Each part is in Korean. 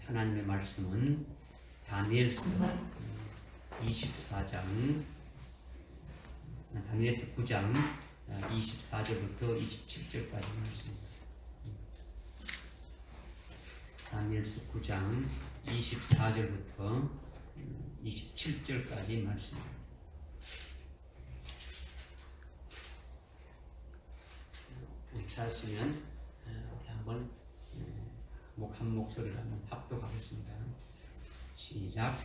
하나님의 말씀은 다니엘서 24장, 다니엘서 9장 24절부터 27절까지 말씀입니다. 다니엘서 9장 24절부터 27절까지 말씀입니다. 우리 찾으시면 우리 한번 한 목소리를 한번 합독하겠습니다. 시작.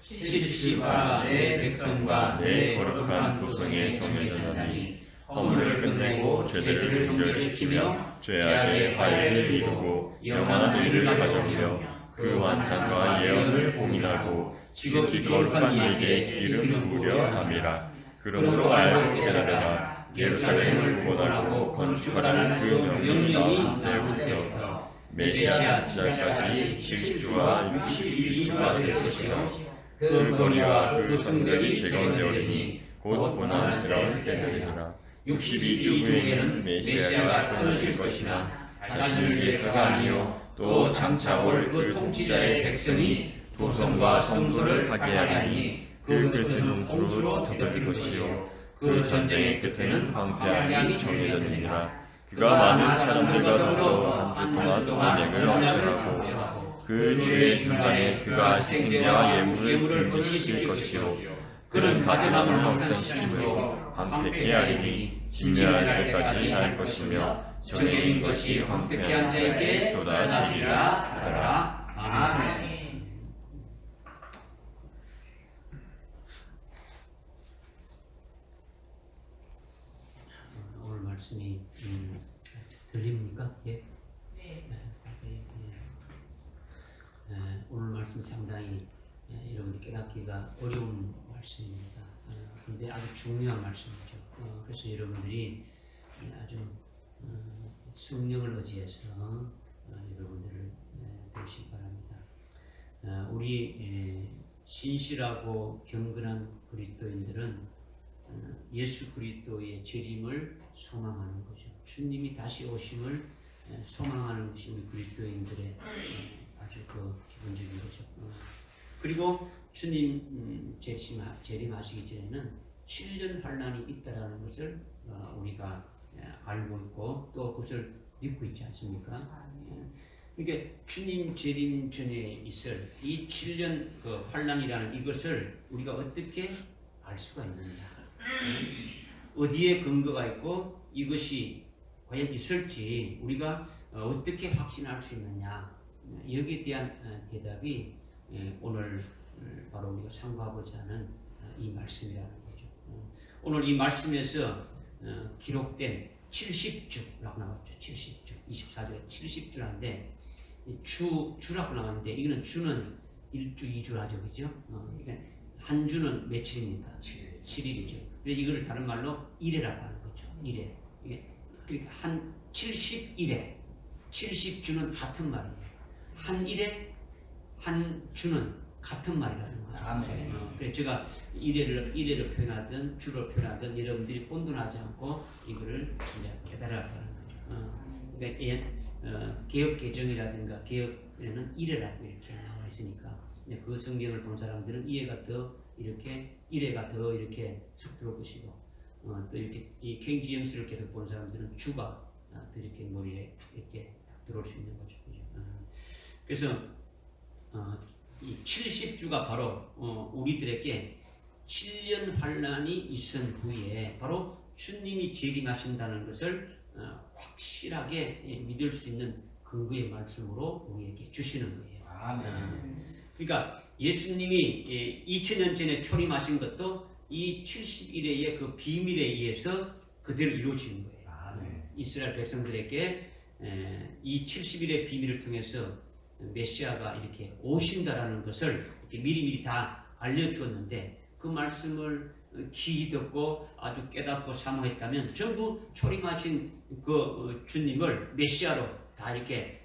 70주가 내 백성과 내 거룩한 도성에 정해졌나니 허물을 끝내고 죄들을 정결시키며 죄악의 화해를 이루고 영원한 의를 가져오며 그 완상과 예언을 봉인하고 지극히 거룩한 이에게 기름 부으려 함이라. 그러므로 알고 깨달으라. 예루살렘을 구원하고 건축하라는 그 명령이 내일부터 메시아 시작까지 70주와 62주가 될 것이요 그 거리와 그 성벽이 재건되리니 곧 고난스러울 때되리라. 62주 후에는 메시아가 끊어질 것이나 자신을 위해서가 아니요 또 장차 올 그 통치자의 백성이 도성과 성소를 파괴하리니 그 끝은 홍수로 뒤덮일 것이요 그 전쟁의 끝에는 황폐한 양이 정해졌느니라. 그가 많은 사람들과 더불어 한 주 동안 언약을 언쟁하고 그 주의 중간에 그가 생대와 예물을 건지실 것이요 그는 가증함을 항상 시키고 황폐케 하리니 진멸할 때까지 할 것이며 정해진 것이 황폐케 한 자에게 쏟아지리라 하더라. 아멘. 오늘 말씀이 들립니까? 예? 오늘 말씀 상당히 여러분들 깨닫기가 어려운 말씀입니다. 근데 아주 중요한 말씀이죠. 그래서 여러분들이 아주 성령을 의지해서 여러분들을 되시기 바랍니다. 우리 신실하고 경건한 그리스도인들은 예수 그리스도의 재림을 소망하는 거죠. 주님이 다시 오심을 소망하는 것이 우리 그리스도인들의 아주 기본적인 거죠. 그리고 주님 재림하시기 전에는 7년 환난이 있다라는 것을 우리가 알고 있고 또 그것을 믿고 있지 않습니까? 그러니까 주님 재림 전에 있을 이 7년 환난이라는 이것을 우리가 어떻게 알 수가 있느냐? 어디에 근거가 있고 이것이 과연 있을지 우리가 어떻게 확신할 수 있느냐? 여기에 대한 대답이 오늘 바로 우리가 상고하고자 하는 이 말씀이라는 거죠. 오늘 이 말씀에서 기록된 70주라고 나왔죠. 70주, 24절에 70주라는데 주라고 나왔는데 이거는 주는 1주, 2주 하죠, 그죠? 그러니까 한 주는 며칠입니까? 7일이죠. 그래서 이걸 다른 말로 일회라고 하는 거죠. 일회. 그러니까 한 70일에 70주는 같은 말이에요. 한 일에 한 주는 같은 말이라는 거예요. 그래서 제가 일회를 표현하든 주로 표현하든 여러분들이 혼돈하지 않고 이거를 이제 깨달아가는 거죠. 그러니까 개혁 개정이라든가 개혁에는 일회라고 이렇게 나와 있으니까 그 성경을 본 사람들은 이해가 더 이렇게 일회가 더 이렇게 쑥 들어올 것이고 또 이렇게 이 킹 제임스를 계속 본 사람들은 주가 더 이렇게 머리에 이렇게 들어올 수 있는 거죠. 그래서 이 70주가 바로 우리들에게 7년 환난이 있은 후에 바로 주님이 재림하신다는 것을 확실하게 믿을 수 있는 근거의 말씀으로 우리에게 주시는 거예요. 그러니까 예수님이 2000년 전에 초림하신 것도 이 70일의 그 비밀에 의해서 그대로 이루어지는 거예요. 이스라엘 백성들에게 이 70일의 비밀을 통해서 메시아가 이렇게 오신다라는 것을 이렇게 미리미리 다 알려주었는데 그 말씀을 귀히 듣고 아주 깨닫고 사모했다면 전부 초림하신 그 주님을 메시아로 다 이렇게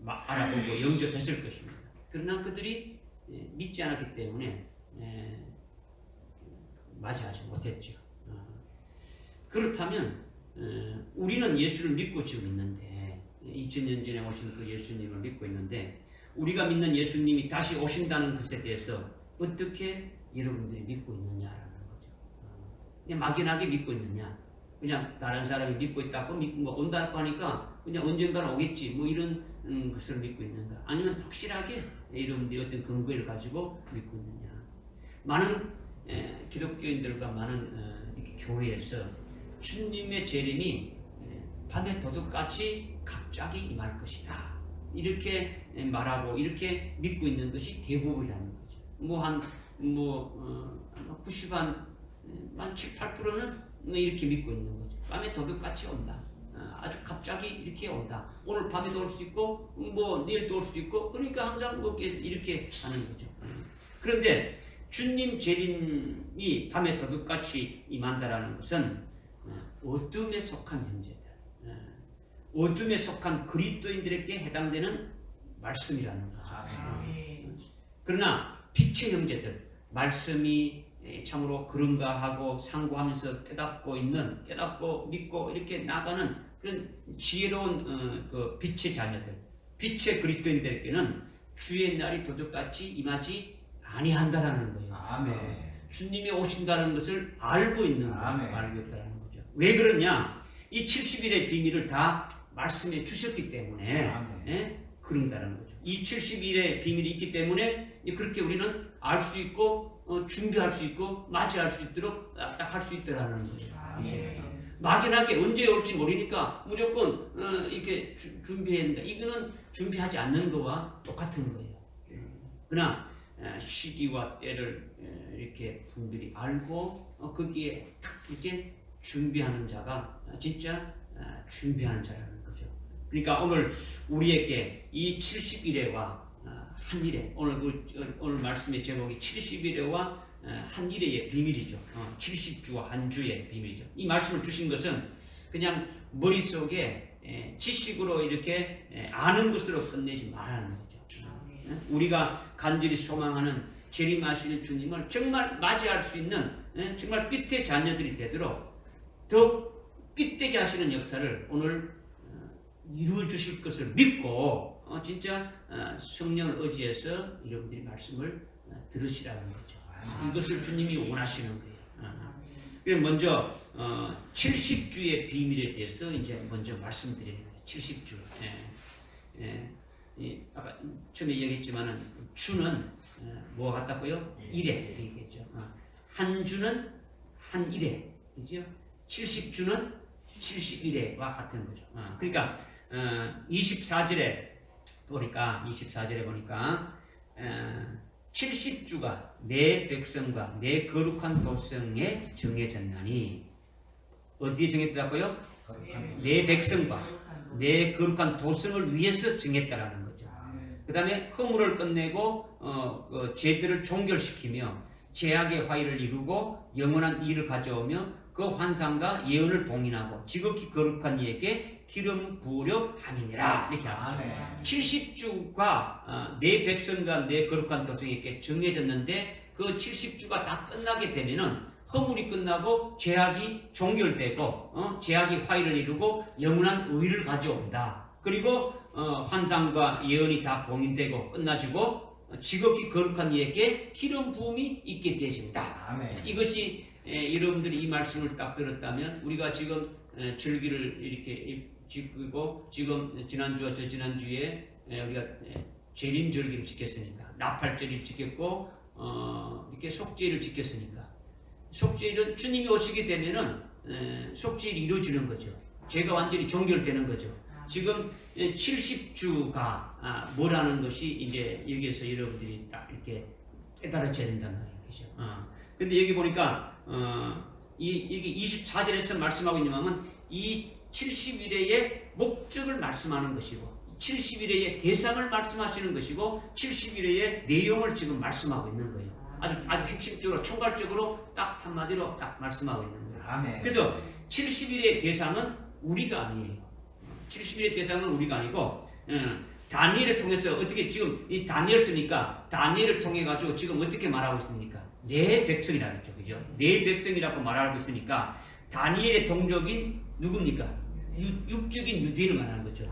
알아보고 영접했을 것입니다. 그러나 그들이 믿지 않았기 때문에 맞이하지 못했죠. 그렇다면 우리는 예수를 믿고 지금 있는데 2000년 전에 오신 그 예수님을 믿고 있는데 우리가 믿는 예수님이 다시 오신다는 것에 대해서 어떻게 여러분들이 믿고 있느냐라는 거죠. 그냥 막연하게 믿고 있느냐, 그냥 다른 사람이 믿고 있다고 뭐 온다고 하니까 그냥 언젠가는 오겠지 뭐 이런 것을 믿고 있는가, 아니면 확실하게 여러분들이 어떤 근거를 가지고 믿고 있느냐. 많은 기독교인들과 많은 이렇게 교회에서 주님의 재림이 밤의 도둑같이 갑자기 임할 것이다 이렇게 말하고 이렇게 믿고 있는 것이 대부분이라는 거죠. 한 7, 8%는 이렇게 믿고 있는 거죠. 밤에 도둑같이 온다. 아주 갑자기 이렇게 온다. 오늘 밤에도 올 수도 있고, 내일도 올 수도 있고, 그러니까 항상 이렇게 하는 거죠. 그런데 주님 재림이 밤에 도둑같이 임한다라는 것은 어둠에 속한 형제들, 어둠에 속한 그리스도인들에게 해당되는 말씀이라는 거죠. 그러나 빛의 형제들, 말씀이 참으로 그런가 하고 상고하면서 깨닫고 믿고 이렇게 나가는 그런 지혜로운 그 빛의 자녀들, 빛의 그리스도인들에게는 주의 날이 도둑같이 임하지 아니한다라는 거예요. 아멘. 주님이 오신다는 것을 알고 있는 거예요. 알고 있다는 거죠. 왜 그러냐? 이 70일의 비밀을 다 말씀해 주셨기 때문에 그런다는 거죠. 이 70일의 비밀이 있기 때문에 그렇게 우리는 알 수 있고 준비할 수 있고 맞이할 수 있도록 딱 할 수 있다라는 거예요. 막연하게 언제 올지 모르니까 무조건 이렇게 준비해야 된다. 이거는 준비하지 않는 거와 똑같은 거예요. 그러나 시기와 때를 이렇게 분들이 알고 거기에 탁 이렇게 준비하는 자가 진짜 준비하는 자라는 거죠. 그러니까 오늘 우리에게 이 70일에와 한 일에, 오늘 말씀의 제목이 70일에와 한 일의 비밀이죠. 70주와 한 주의 비밀이죠. 이 말씀을 주신 것은 그냥 머릿속에 지식으로 이렇게 아는 것으로 끝내지 말라는 거죠. 우리가 간절히 소망하는 재림하시는 주님을 정말 맞이할 수 있는 정말 빛의 자녀들이 되도록 더 빛되게 하시는 역사를 오늘 이루어 주실 것을 믿고 진짜 성령을 의지해서 여러분들이 말씀을 들으시라는 거죠. 이것을 주님이 원하시는 거예요. 그럼 먼저 70주의 비밀에 대해서 이제 먼저 말씀드리는 거예요. 70주. 아까 처음에 얘기했지만은 주는 뭐가 같다고요? 일에 얘기했죠. 한 주는 한 일에, 그죠? 70주는 71회와 같은 거죠. 그러니까 24절에 보니까 70주가 내 백성과 내 거룩한 도성에 정해졌나니, 어디에 정했다고요? 내 백성과 내 거룩한 도성을 위해서 정했다라는 거죠. 그 다음에 허물을 끝내고 죄들을 종결시키며 죄악의 화의를 이루고 영원한 이를 가져오며 그 환상과 예언을 봉인하고 지극히 거룩한 이에게 기름 부으려 함이니라, 이렇게 하죠. 70주가 내 백성과 내 거룩한 도성에게 정해졌는데 그 70주가 다 끝나게 되면은 허물이 끝나고 죄악이 종결되고 죄악이 화의를 이루고 영원한 의를 가져온다. 그리고 환상과 예언이 다 봉인되고 끝나지고 지극히 거룩한 이에게 기름 부음이 있게 되어진다. 아멘. 이것이 여러분들이 이 말씀을 딱 들었다면 우리가 지금 절기를 이렇게 지키고 지금 지난주와 저지난주에 우리가 재림절기를 지켰으니까, 나팔절을 지켰고 이렇게 속죄일을 지켰으니까, 속죄일은 주님이 오시게 되면은 속죄일이 이루어지는 거죠. 죄가 완전히 종결되는 거죠. 지금 70주가 뭐라는 것이 이제 여기에서 여러분들이 딱 이렇게 깨달아져야 된다는 말이죠. 근데 여기 보니까 여기 24절에서 말씀하고 있는 것은 이 70일의 목적을 말씀하는 것이고 70일의 대상을 말씀하시는 것이고 70일의 내용을 지금 말씀하고 있는 거예요. 아주 핵심적으로 총괄적으로 딱 한마디로 딱 말씀하고 있는 거예요. 아멘. 그래서 70일의 대상은 우리가 아니에요. 70일의 대상은 우리가 아니고 다니엘을 통해서 어떻게 지금 이 다니엘 쓰니까 다니엘을 통해 가지고 지금 어떻게 말하고 있습니까? 내 백성이라고 했죠. 그죠? 내 백성이라고 말하고 있으니까 다니엘의 동족인 누굽니까? 육적인 유대인을 말하는 거죠.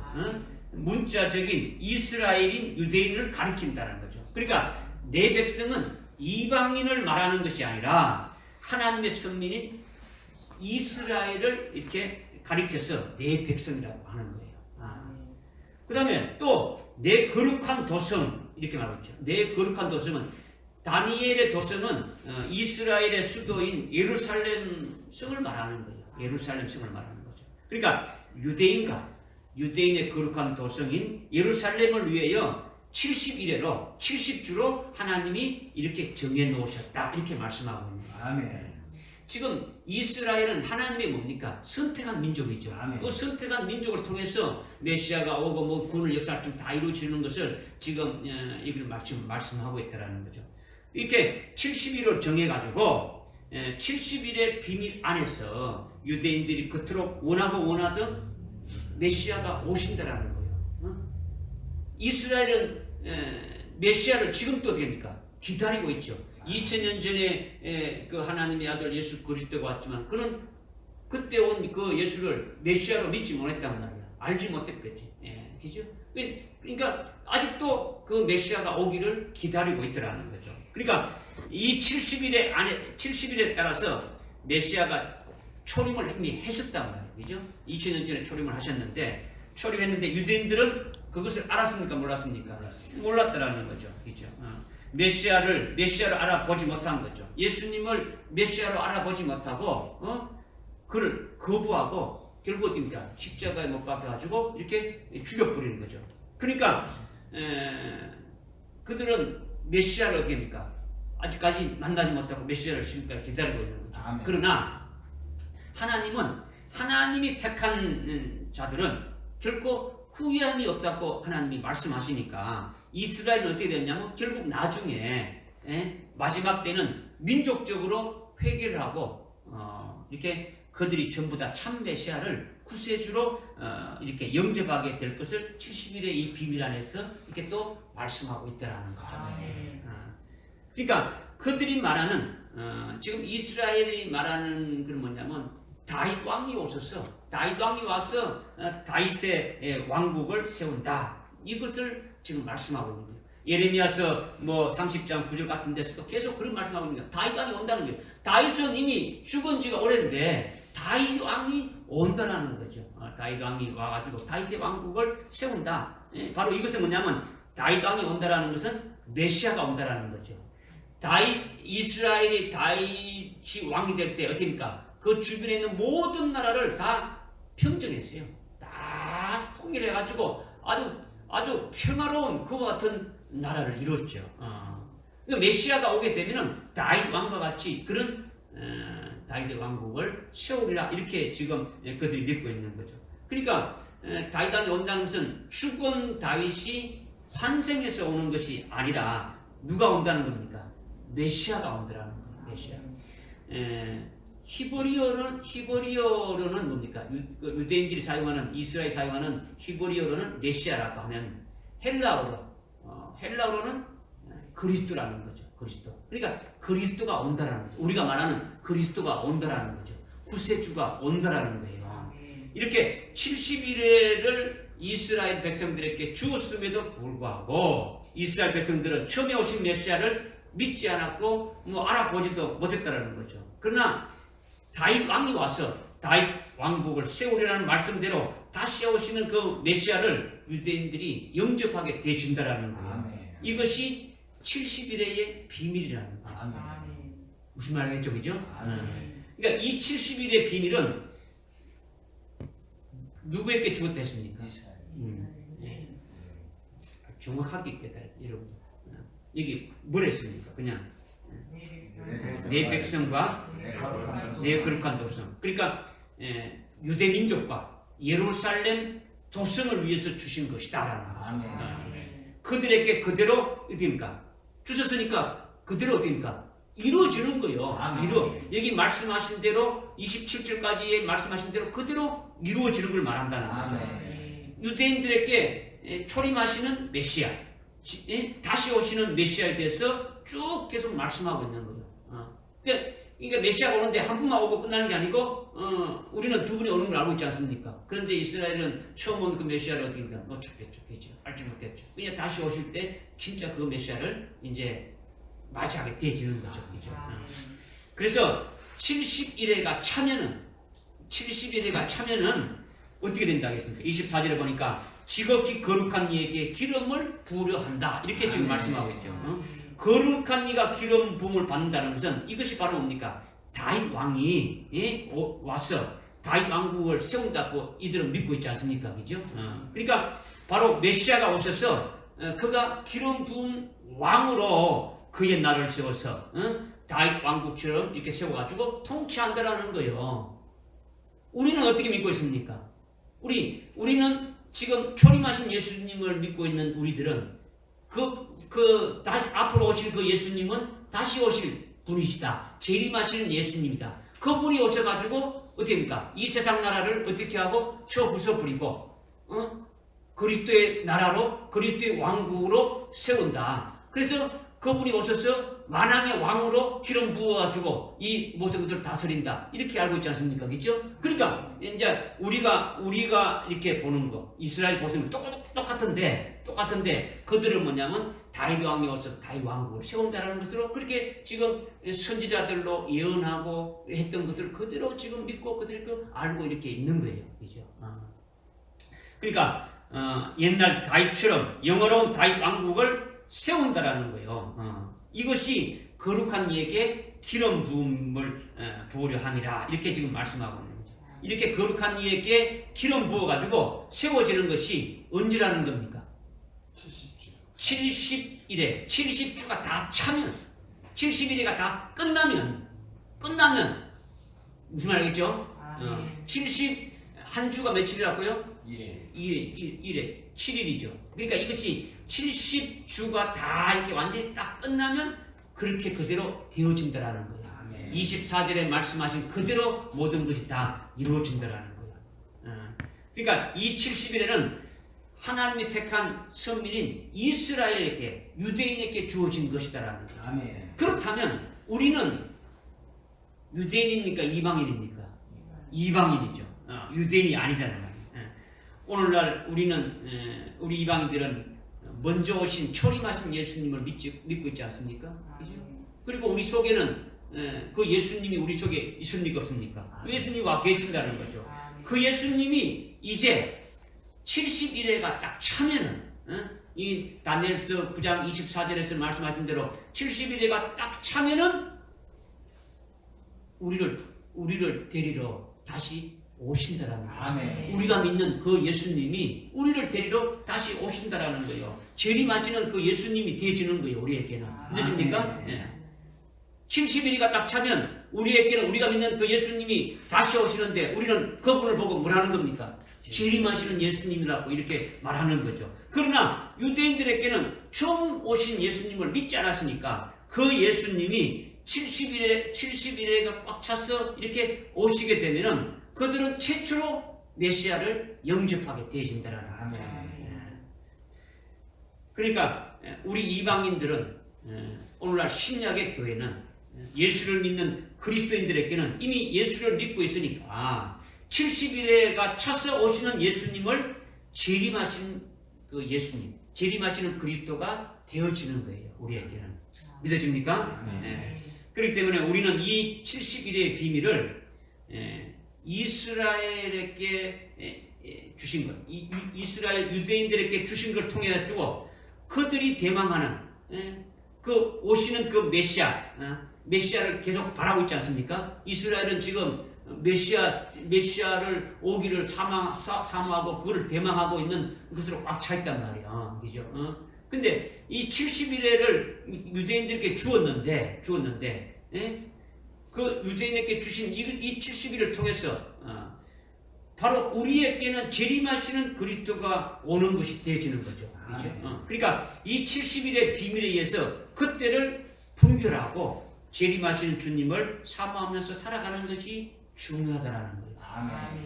문자적인 이스라엘인 유대인을 가리킨다는 거죠. 그러니까 내 백성은 이방인을 말하는 것이 아니라 하나님의 선민인 이스라엘을 이렇게 가리켜서 내 백성이라고 하는 거예요. 그 다음에 또 내 거룩한 도성 이렇게 말하고 있죠. 내 거룩한 도성은 다니엘의 도성은 이스라엘의 수도인 예루살렘 성을 말하는 거예요. 예루살렘 성을 말하는 거죠. 그러니까 유대인의 거룩한 도성인 예루살렘을 위하여 70일에로 70주로 하나님이 이렇게 정해 놓으셨다 이렇게 말씀하고 있는 거예요. 아멘. 지금 이스라엘은 하나님의 뭡니까? 선택한 민족이죠. 아멘. 그 선택한 민족을 통해서 메시아가 오고 뭐 구원의 역사를 좀 다 이루어지는 것을 지금 이걸 말씀하고 있다라는 거죠. 이렇게 70일로 정해가지고 70일의 비밀 안에서 유대인들이 그토록 원하던 메시아가 오신다라는 거예요. 이스라엘은 메시아를 지금도 됩니까? 기다리고 있죠. 2000년 전에 그 하나님의 아들 예수 그리스도가 왔지만 그는 그때 온 그 예수를 메시아로 믿지 못했단 말이야. 알지 못했겠지. 그죠? 그러니까 아직도 그 메시아가 오기를 기다리고 있더라는 거죠. 그러니까 이 70일에 따라서 메시아가 초림을 이미 하셨단 말이에요. 그죠? 2000년 전에 초림을 하셨는데 초림했는데 유대인들은 그것을 알았습니까? 몰랐습니까? 몰랐더라는 거죠. 그죠? 메시아를 알아보지 못한 거죠. 예수님을 메시아로 알아보지 못하고 그를 거부하고 결국 어떻습니까? 십자가에 못 박혀가지고 이렇게 죽여버리는 거죠. 그러니까 그들은 메시아를 어떻게 합니까? 아직까지 만나지 못하고 메시아를 지금까지 기다리고 있는 거죠. 아멘. 그러나 하나님은 하나님이 택한 자들은 결코 후회함이 없다고 하나님이 말씀하시니까 이스라엘은 어떻게 되냐면 결국 나중에 마지막 때는 민족적으로 회개를 하고 이렇게 그들이 전부 다 참 메시아를 구세주로 이렇게 영접하게 될 것을 70일의 이 비밀 안에서 이렇게 또 말씀하고 있다라는 거죠. 그러니까 그들이 말하는 지금 이스라엘이 말하는 그런 뭐냐면 다윗 왕이 오셔서 다윗 왕이 와서 다윗의 왕국을 세운다. 이것을 지금 말씀하고 있는 거예요. 예레미야서 뭐 30장 9절 같은 데서도 계속 그런 말씀하고 있는 거예요. 다윗 왕이 온다는 거예요. 다윗은 이미 죽은 지가 오래인데 다윗 왕이 온다라는 거죠. 다윗 왕이 와가지고 다윗의 왕국을 세운다. 바로 이것은 뭐냐면 다윗 왕이 온다라는 것은 메시아가 온다라는 거죠. 이스라엘이 다윗이 왕이 될 때 어떻습니까? 그 주변에 있는 모든 나라를 다 평정했어요. 다 통일해가지고 아주 평화로운 그와 같은 나라를 이뤘죠. 그러니까 메시아가 오게 되면은 다윗 왕과 같이 그런 다윗의 왕국을 세우리라 이렇게 지금 그들이 믿고 있는 거죠. 그러니까 다윗 왕이 온다는 것은 죽은 다윗이 환생해서 오는 것이 아니라 누가 온다는 겁니까? 메시아가 온다는 거예요. 메시아. 히브리어로는 뭡니까? 유대인들이 사용하는 이스라엘 사용하는 히브리어로는 메시아라고 하면 헬라어로는 그리스도라는 거죠. 그리스도. 그러니까 그리스도가 온다라는 거죠. 우리가 말하는 그리스도가 온다라는 거죠. 구세주가 온다라는 거예요. 이렇게 70일을 이스라엘 백성들에게 주었음에도 불구하고 이스라엘 백성들은 처음에 오신 메시아를 믿지 않았고 알아보지도 못했다라는 거죠. 그러나 다윗 왕이 와서 다윗 왕국을 세우리라는 말씀대로 다시 오시는 그 메시아를 유대인들이 영접하게 되준다라는 거예요. 아멘. 이것이 70일의 비밀이라는 거죠. 아멘. 무슨 말이겠죠, 그죠? 아멘. 그러니까 이 70일의 비밀은 누구에게 주었다 했습니까? 이스라엘. 정확하게 있겠다, 여러분. 여기 뭘 했습니까? 그냥 내 백성과 내 거룩한 도성. 그러니까 유대 민족과 예루살렘 도성을 위해서 주신 것이다라는. 그들에게 그대로 어디입니까? 주셨으니까 그대로 어디입니까? 이루어지는 거예요. 여기 말씀하신 대로 27절까지의 말씀하신 대로 그대로 이루어지는 걸 말한다는 거죠. 유대인들에게 초림하시는 메시아, 다시 오시는 메시아에 대해서 쭉 계속 말씀하고 있는 거죠. 그러니까 그러니까 메시아가 오는데 한 분만 오고 끝나는 게 아니고 우리는 두 분이 오는 걸 알고 있지 않습니까? 그런데 이스라엘은 처음 온 그 메시아를 어떻게 놓쳤겠죠. 그죠? 알지 못했죠. 그냥 다시 오실 때 진짜 그 메시아를 이제 맞이하게 되어지는 거죠. 그죠? 그래서 70일에가 차면은 어떻게 된다 하겠습니까? 24절에 보니까 지극히 거룩한 이에게 기름을 부으려 한다. 이렇게 지금 말씀하고 있죠. 거룩한 이가 기름 부음을 받는다는 것은 이것이 바로 뭡니까? 다윗 왕이 와서 다윗 왕국을 세운다고 이들은 믿고 있지 않습니까? 그죠? 그러니까 바로 메시아가 오셔서 그가 기름 부은 왕으로 그의 나라를 세워서 다윗 왕국처럼 이렇게 세워가지고 통치한다라는 거예요. 우리는 어떻게 믿고 있습니까? 우리는 지금 초림하신 예수님을 믿고 있는 우리들은 다시 앞으로 오실 그 예수님은 다시 오실 분이시다. 재림하시는 예수님이다. 그분이 오셔가지고 어떻게 합니까? 이 세상 나라를 어떻게 하고 쳐 부숴버리고 그리스도의 나라로 그리스도의 왕국으로 세운다. 그래서 그분이 오셔서 만왕의 왕으로 기름 부어가지고 이 모든 것들을 다스린다. 이렇게 알고 있지 않습니까? 그렇죠? 그러니까 이제 우리가 이렇게 보는 거 이스라엘 보시면 똑같은데 그들은 뭐냐면 다윗 왕이 오셔서 다윗 왕국을 세운다라는 것으로 그렇게 지금 선지자들로 예언하고 했던 것들을 그대로 지금 믿고 그대로 알고 이렇게 있는 거예요. 그죠? 그러니까 옛날 다윗처럼 영어로운 다윗 왕국을 세운다라는 거예요. 이것이 거룩한 이에게 기름 부음을 부으려 함이라 이렇게 지금 말씀하고 있는 거죠. 이렇게 거룩한 이에게 기름 부어가지고 세워지는 것이 언제라는 겁니까? 70일에 70주가 다 차면 70일이가 다 끝나면 무슨 말이겠죠? 71주가 며칠이라고요? 1에 7일이죠. 그러니까 이것이 70주가 다 이렇게 완전히 딱 끝나면 그렇게 그대로 되어진다라는 거예요. 24절에 말씀하신 그대로 모든 것이 다 이루어진다라는 거예요. 그러니까 이 70일에는 하나님이 택한 선민인 이스라엘에게 유대인에게 주어진 것이다라는 거예요. 그렇다면 우리는 유대인입니까? 이방인입니까? 이방인이죠. 유대인이 아니잖아요. 오늘날 우리 이방인들은 먼저 오신 초림하신 예수님을 믿고 있지 않습니까? 그죠? 그리고 우리 속에는 그 예수님이 우리 속에 있습니까? 없습니까? 예수님이 와 계신다는 거죠. 그 예수님이 이제 70일에가 딱 차면은 이 다니엘서 9장 24절에서 말씀하신 대로 70일에가 딱 차면은 우리를 데리러 다시 오신다라는 거예요. 우리가 믿는 그 예수님이 우리를 데리러 다시 오신다라는 거예요. 재림하시는 그 예수님이 되어지는 거예요. 우리에게는. 믿어집니까? 70일이가 딱 차면 우리에게는 우리가 믿는 그 예수님이 다시 오시는데 우리는 그분을 보고 뭐라는 겁니까? 재림하시는 예수님이라고 이렇게 말하는 거죠. 그러나 유대인들에게는 처음 오신 예수님을 믿지 않았으니까 그 예수님이 70일에가 꽉 차서 이렇게 오시게 되면은 그들은 최초로 메시아를 영접하게 되어진다라는 거죠. 그러니까 우리 이방인들은 오늘날 신약의 교회는 예수를 믿는 그리스도인들에게는 이미 예수를 믿고 있으니까 70일에가 차서 오시는 예수님을 재림하신 그 예수님, 재림하시는 그리스도가 되어지는 거예요. 우리에게는. 믿어집니까? 그렇기 때문에 우리는 이 70일의 비밀을 이스라엘에게 주신 것, 이스라엘 유대인들에게 주신 걸 통해 가지고 그들이 대망하는 그 오시는 그 메시아를 계속 바라고 있지 않습니까? 이스라엘은 지금 메시아를 오기를 사모하고 그걸 대망하고 있는 것으로 꽉 차 있단 말이야. 그죠? 근데 이 70일을 유대인들에게 주었는데 그 유대인에게 주신 이 70일을 통해서 바로 우리에게는 재림하시는 그리스도가 오는 것이 되어지는 거죠. 그렇죠? 그러니까 이 70일의 비밀에 의해서 그때를 분별하고 재림하시는 주님을 사모하면서 살아가는 것이 중요하다라는 거예요.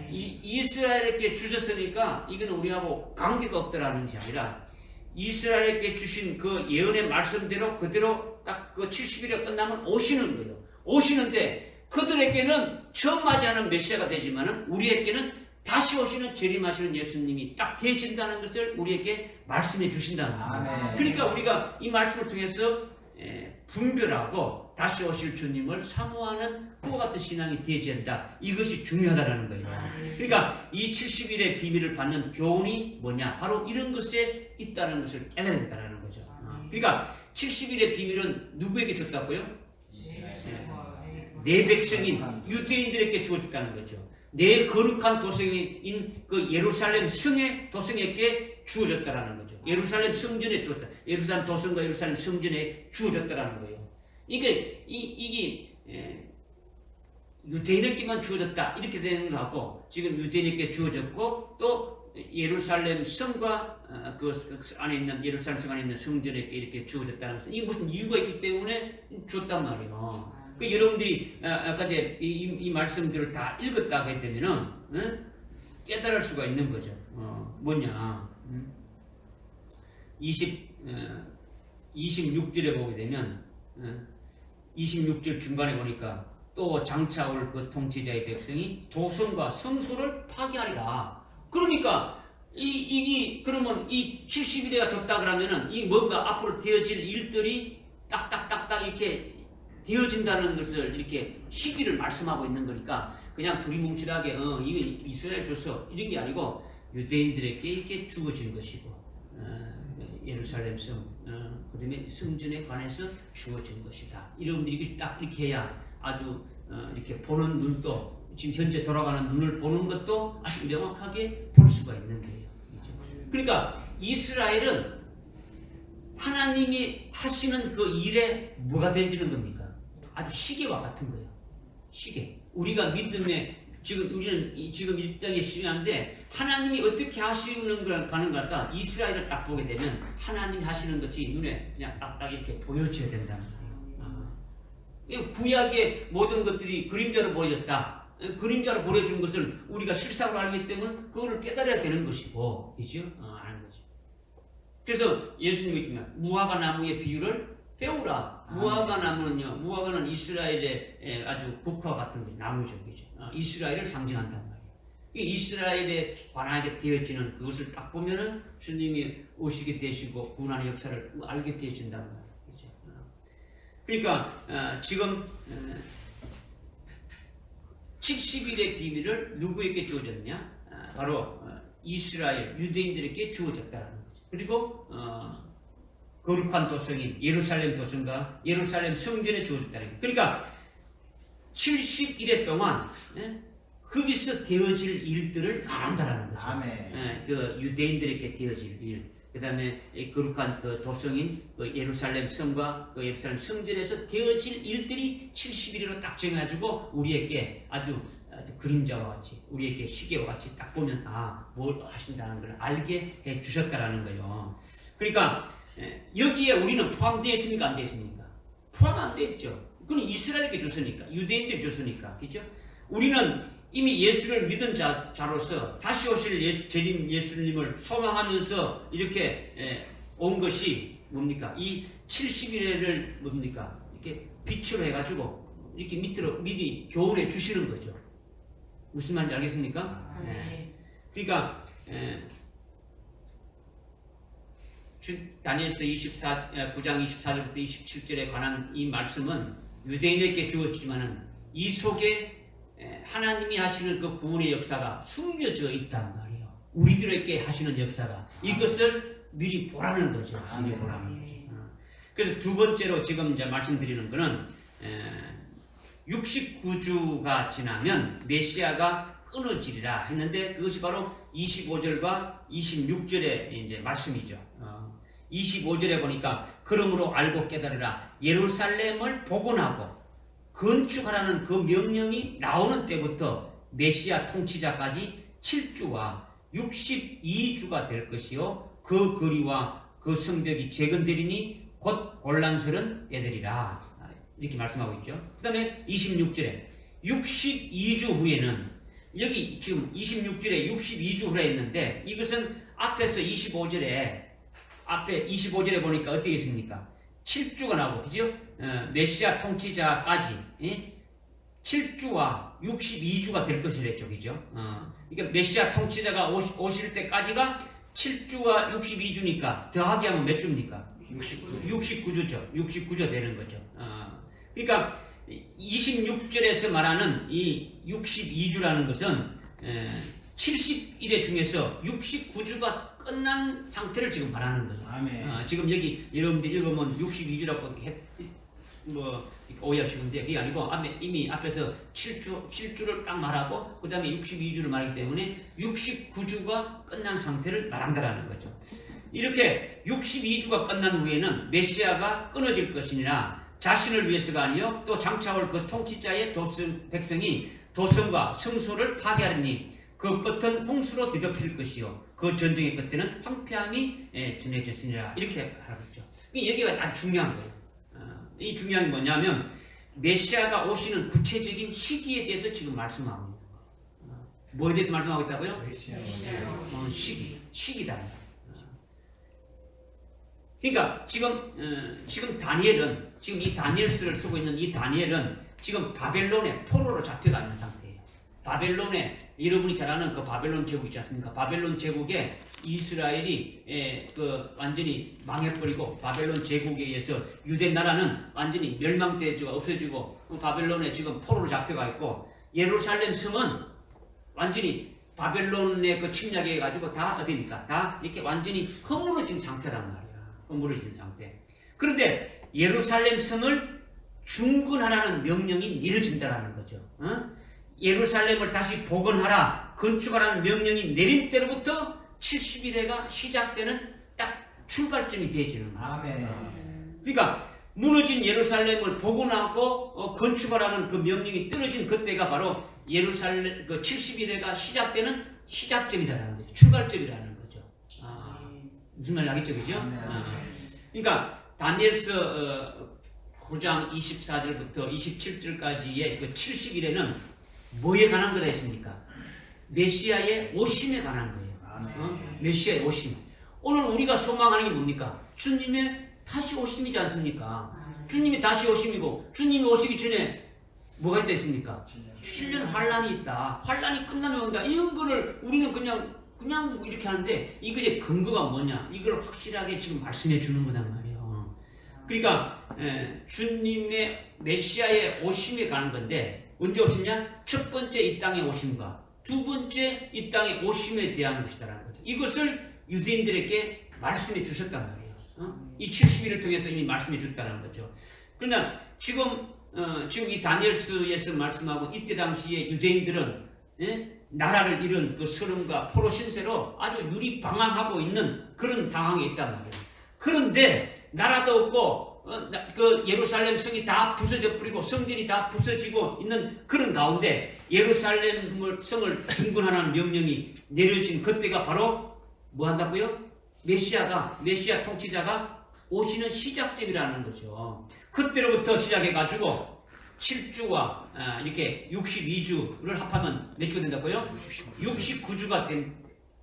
이스라엘에게 주셨으니까 이거는 우리하고 관계가 없다라는 것이 아니라 이스라엘에게 주신 그 예언의 말씀대로 그대로 딱 그 70일이 끝나면 오시는 거예요. 오시는데 그들에게는 처음 맞이하는 메시아가 되지만은 우리에게는 다시 오시는 재림하시는 예수님이 딱 되어진다는 것을 우리에게 말씀해 주신다는 겁니다. 그러니까 우리가 이 말씀을 통해서 분별하고 다시 오실 주님을 사모하는 그와 같은 신앙이 되어야 된다. 이것이 중요하다는 거예요. 그러니까 이 70일의 비밀을 받는 교훈이 뭐냐? 바로 이런 것에 있다는 것을 깨달아야 된다는 거죠. 그러니까 70일의 비밀은 누구에게 줬다고요? 내 백성인 유대인들에게 주었다는 거죠. 내 거룩한 도성인 그 예루살렘 성의 도성에게 주어졌다라는 거죠. 예루살렘 성전에 주었다. 예루살렘 도성과 예루살렘 성전에 주어졌다라는 거예요. 이게 유대인에게만 주어졌다 이렇게 되는 거하고 지금 유대인에게 주어졌고 또 예루살렘 성과 그 안에 있는 예루살렘 성 안에 있는 성전에게 이렇게 주어졌다는 것은 이게 무슨 이유가 있기 때문에 주었단 말이에요. 그 여러분들이 아까 이제 이 말씀들을 다 읽었다 하게 되면은 깨달을 수가 있는 거죠. 뭐냐? 26절에 보게 되면 26절 중간에 보니까 또 장차 올 그 통치자의 백성이 도성과 성소를 파괴하리라. 그러니까 그러면 이 70일에가 줬다 그러면은 이 뭔가 앞으로 되어질 일들이 딱딱딱딱 이렇게 되어진다는 것을 이렇게 시기를 말씀하고 있는 거니까 그냥 두리뭉실하게 이거 이스라엘 줬어 이런 게 아니고 유대인들에게 이렇게 주어진 것이고 예루살렘 성 그다음에 성전에 관해서 주어진 것이다. 여러분들이 딱 이렇게 해야 아주 이렇게 보는 눈도 지금 현재 돌아가는 눈을 보는 것도 아주 명확하게 볼 수가 있는 거예요. 그러니까 이스라엘은 하나님이 하시는 그 일에 뭐가 되어지는 겁니까? 아주 시계와 같은 거예요. 시계. 우리가 믿음에 우리는 지금 이 땅에 심한데 하나님이 어떻게 하시는 걸 가는 걸까? 이스라엘을 딱 보게 되면 하나님 하시는 것이 눈에 그냥 딱딱 이렇게 보여져야 된다는 거예요. 구약의 모든 것들이 그림자로 보여졌다. 그림자로 보여준 것을 우리가 실상으로 알기 때문에 그거를 깨달아야 되는 것이고, 그죠? 아는 거죠. 그래서 예수님이 무화과 나무의 비유를 배우라. 무화과 나무는요, 무화과는 이스라엘의 아주 국화 같은 나무죠, 그죠? 이스라엘을 상징한단 말이에요. 이스라엘에 관하게 되어지는 그것을 딱 보면은 주님이 오시게 되시고 구원하는 역사를 알게 되어진단 말이에요, 그죠? 그러니까 지금 70일의 비밀을 누구에게 주어졌냐? 바로 이스라엘 유대인들에게 주어졌다는 거죠. 그리고 거룩한 도성인 예루살렘 도성과 예루살렘 성전에 주어졌다는 거예요. 그러니까 70일의 동안 거기서 되어질 일들을 말한다라는 거죠. 그 유대인들에게 되어질 일, 그 다음에 거룩한 그 도성인 그 예루살렘 성과 그 예루살렘 성전에서 되어질 일들이 70일로 딱 정해가지고 우리에게 아주 그림자와 같이 우리에게 시계와 같이 딱 보면 뭘 하신다는 걸 알게 해 주셨다라는 거예요. 그러니까 여기에 우리는 포함되어 있습니까? 안 되어 있습니까? 포함 안 되어 있죠. 그건 이스라엘에게 줬으니까, 유대인들에게 줬으니까, 그죠? 우리는 이미 예수를 믿은 자로서 다시 오실 재림 예수님을 소망하면서 이렇게 온 것이 뭡니까? 이 70일을 뭡니까? 이렇게 빛으로 해가지고 이렇게 밑으로 미리 교훈해 주시는 거죠. 무슨 말인지 알겠습니까? 그러니까 다니엘서 9장 24절부터 27절에 관한 이 말씀은 유대인에게 주어지지만은 이 속에 하나님이 하시는 그 구원의 역사가 숨겨져 있단 말이에요. 우리들에게 하시는 역사가 이것을 미리 보라는 거죠. 미리 보라는 거죠. 그래서 두 번째로 지금 이제 말씀드리는 것은 69주가 지나면 메시아가 끊어지리라 했는데 그것이 바로 25절과 26절의 이제 말씀이죠. 25절에 보니까 그러므로 알고 깨달으라 예루살렘을 복원하고 건축하라는 그 명령이 나오는 때부터 메시아 통치자까지 7주와 62주가 될 것이요 그 거리와 그 성벽이 재건되리니 곧 곤란스러운 때들이라 이렇게 말씀하고 있죠. 그 다음에 26절에 62주 후에는 여기 지금 26절에 62주 후라 했는데 이것은 앞에서 25절에 보니까 어떻게 있습니까? 7주가 나오고, 그죠? 메시아 통치자까지 7주와 62주가 될 것이랬죠. 그죠? 그러니까 메시아 통치자가 오실 때까지가 7주와 62주니까 더하기 하면 몇 주입니까? 69주죠. 69주 되는 거죠. 그러니까 26절에서 말하는 이 62주라는 것은 70일의 중에서 69주가 끝난 상태를 지금 말하는 거죠. 지금 여기 여러분들이 읽으면 62주라고 오해하시는데 그게 아니고 이미 앞에서 7주를 딱 말하고 그 다음에 62주를 말하기 때문에 69주가 끝난 상태를 말한다라는 거죠. 이렇게 62주가 끝난 후에는 메시아가 끊어질 것이니라 자신을 위해서가 아니요 또 장차올 그 통치자의 백성이 도성과 성소를 파괴하리니 그 끝은 홍수로 뒤덮일 것이요 그 전쟁의 끝에는 황폐함이 전해졌으니라 이렇게 말하고 있죠. 여기가 아주 중요한 거예요. 이 중요한 게 뭐냐면 메시아가 오시는 구체적인 시기에 대해서 지금 말씀하고 있는 거예요. 뭐에 대해서 말씀하고 있다고요? 시기다. 그러니까 지금 다니엘은 지금 이 다니엘서를 쓰고 있는 이 다니엘은 지금 바벨론의 포로로 잡혀가 있는 상태예요. 바벨론에 여러분이 잘 아는 그 바벨론 제국 있지 않습니까? 바벨론 제국에 이스라엘이 완전히 망해버리고 바벨론 제국에 의해서 유대 나라는 완전히 멸망되고 없어지고 바벨론에 지금 포로로 잡혀가 있고 예루살렘 성은 완전히 바벨론의 그 침략에 가지고 다 어디입니까? 다 이렇게 완전히 허물어진 상태란 말이야. 허물어진 상태. 그런데 예루살렘 성을 중건하라는 명령이 내려진다라는 거죠. 예루살렘을 다시 복원하라, 건축하라는 명령이 내린 때로부터 70일회가 시작되는 딱 출발점이 되어지는 거예요. 그러니까 무너진 예루살렘을 복원하고 건축하라는 그 명령이 떨어진 그때가 바로 예루살렘 그 70일회가 시작되는 시작점이라는 거죠. 출발점이라는 거죠. 무슨 말 알겠죠, 그죠? 그러니까 다니엘서 9장 24절부터 27절까지의 그 70일에는 뭐에 관한 거라 했습니까? 메시아의 오심에 관한 거예요. 메시아의 오심. 오늘 우리가 소망하는 게 뭡니까? 주님의 다시 오심이지 않습니까? 주님이 다시 오심이고 주님이 오시기 전에 뭐가 있다 했습니까? 7년 환란이 있다. 환란이 끝나면 온다. 이런 거를 우리는 그냥 이렇게 하는데 이것의 근거가 뭐냐? 이걸 확실하게 지금 말씀해 주는 거단 말이에요. 그러니까 주님의 메시아의 오심에 관한 건데 언제 오시냐? 첫 번째 이 땅에 오심과 두 번째 이 땅에 오심에 대한 것이다라는 거죠. 이것을 유대인들에게 말씀해 주셨단 말이에요. 이 70일을 통해서 이미 말씀해 줬다는 거죠. 그러나 지금 이 다니엘서에서 말씀하고 이때 당시에 유대인들은 나라를 잃은 그 서름과 포로 신세로 아주 유리방황하고 있는 그런 상황에 있단 말이에요. 그런데 나라도 없고 그 예루살렘 성이 다 부서져 버리고 성전이 다 부서지고 있는 그런 가운데 예루살렘 성을 중건하라는 명령이 내려진 그때가 바로 뭐 한다고요? 메시아 통치자가 오시는 시작점이라는 거죠. 그때로부터 시작해가지고 7주와 이렇게 62주를 합하면 몇 주가 된다고요?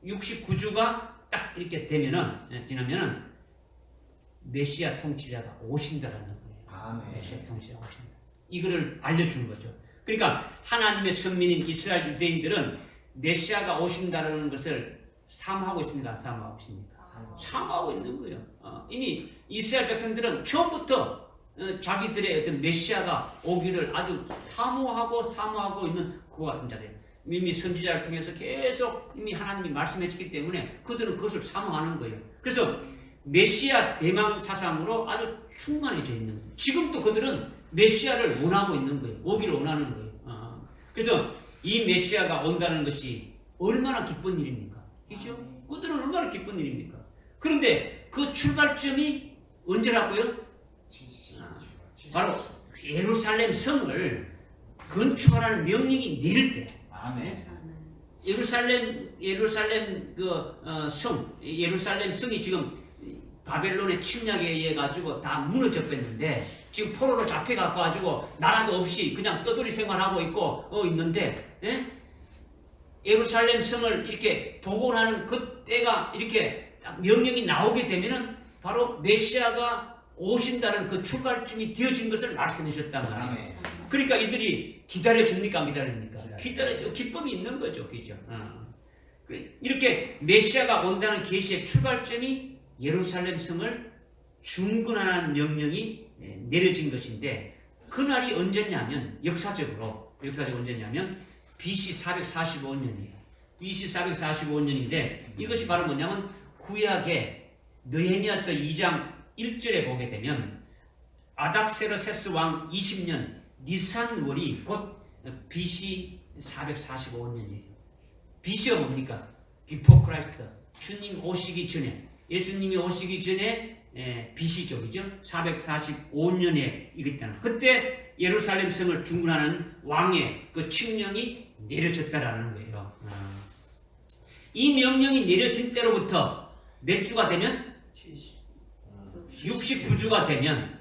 69주가 딱 이렇게 지나면은 메시아 통치자가 오신다라는 거예요. 메시아 통치자가 오신다. 이거를 알려주는 거죠. 그러니까 하나님의 선민인 이스라엘 유대인들은 메시아가 오신다라는 것을 사모하고 있습니다. 사모하고 있습니까? 사모하고 있는 거예요. 이미 이스라엘 백성들은 처음부터 자기들의 어떤 메시아가 오기를 아주 사모하고 있는 그와 같은 자들. 이미 선지자를 통해서 계속 이미 하나님이 말씀해 주기 때문에 그들은 그것을 사모하는 거예요. 그래서 메시아 대망 사상으로 아주 충만해져 있는 거예요. 지금도 그들은 메시아를 원하고 있는 거예요. 오기를 원하는 거예요. 그래서 이 메시아가 온다는 것이 얼마나 기쁜 일입니까? 그죠? 그들은 얼마나 기쁜 일입니까? 그런데 그 출발점이 언제라고요? 바로 예루살렘 성을 건축하라는 명령이 내릴 때. 예루살렘 성이 지금 바벨론의 침략에 의해 가지고 다 무너져 버렸는데 지금 포로로 잡혀가 가지고 나라도 없이 그냥 떠돌이 생활하고 있는데 예루살렘 성을 이렇게 복원하는 그때가 이렇게 딱 명령이 나오게 되면은 바로 메시아가 오신다는 그 출발점이 되어진 것을 말씀해 주셨단 말이에요. 그러니까 이들이 기다려집니까? 안 기다립니까? 기다려죠. 기쁨이 있는 거죠. 그죠? 이렇게 메시아가 온다는 계시의 출발점이 예루살렘 성을 중건하라는 명령이 내려진 것인데, 그날이 언제냐면 역사적으로 언제냐면 BC 445년이에요. BC 445년인데 이것이 바로 뭐냐면 구약의 느헤미야서 2장 1절에 보게 되면 아닥세르세스 왕 20년 니산월이 곧 BC 445년이에요. BC가 뭡니까? Before Christ. 주님 오시기 전에, 예수님이 오시기 전에 BC죠, 그죠? 445년에 이겼다는. 그때 예루살렘 성을 중건하는 왕의 그 칙령이 내려졌다라는 거예요. 이 명령이 내려진 때로부터 몇 주가 되면 69주가 되면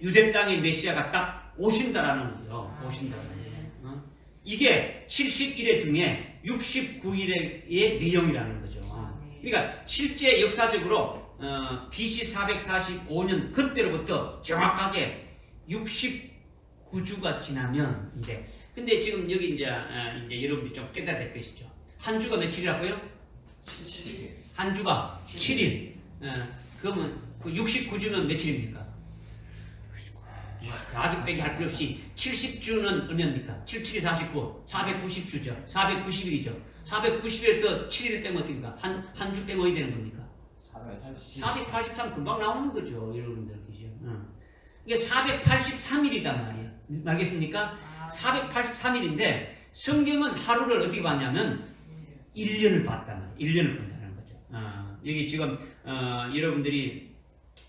유대 땅의 메시아가 딱 오신다라는 거예요. 오신다라는 거예요. 이게 70일의 중에 69일의 내용이라는 거죠. 그러니까 실제 역사적으로 BC 445년 그때로부터 정확하게 69주가 지나면 근데 지금 여기 이제 여러분들이 좀 깨달아야 될 것이죠. 한 주가 며칠이라고요? 7일. 한 주가 7일. 그러면 그 69주는 며칠입니까? 아기 빼기 할 필요 없이 70주는 얼마입니까? 7, 7이 49, 490주죠. 490일이죠. 490일에서 7일을 빼면 어떻습니까? 한 주 빼면 어디 되는 겁니까? 483 금방 나오는 거죠. 여러분들. 그죠? 이게 483일이단 말이에요. 알겠습니까? 483일인데 성경은 하루를 어떻게 봤냐면 1년을 봤단 말이에요. 1년을 본다는 거죠. 여기 지금 여러분들이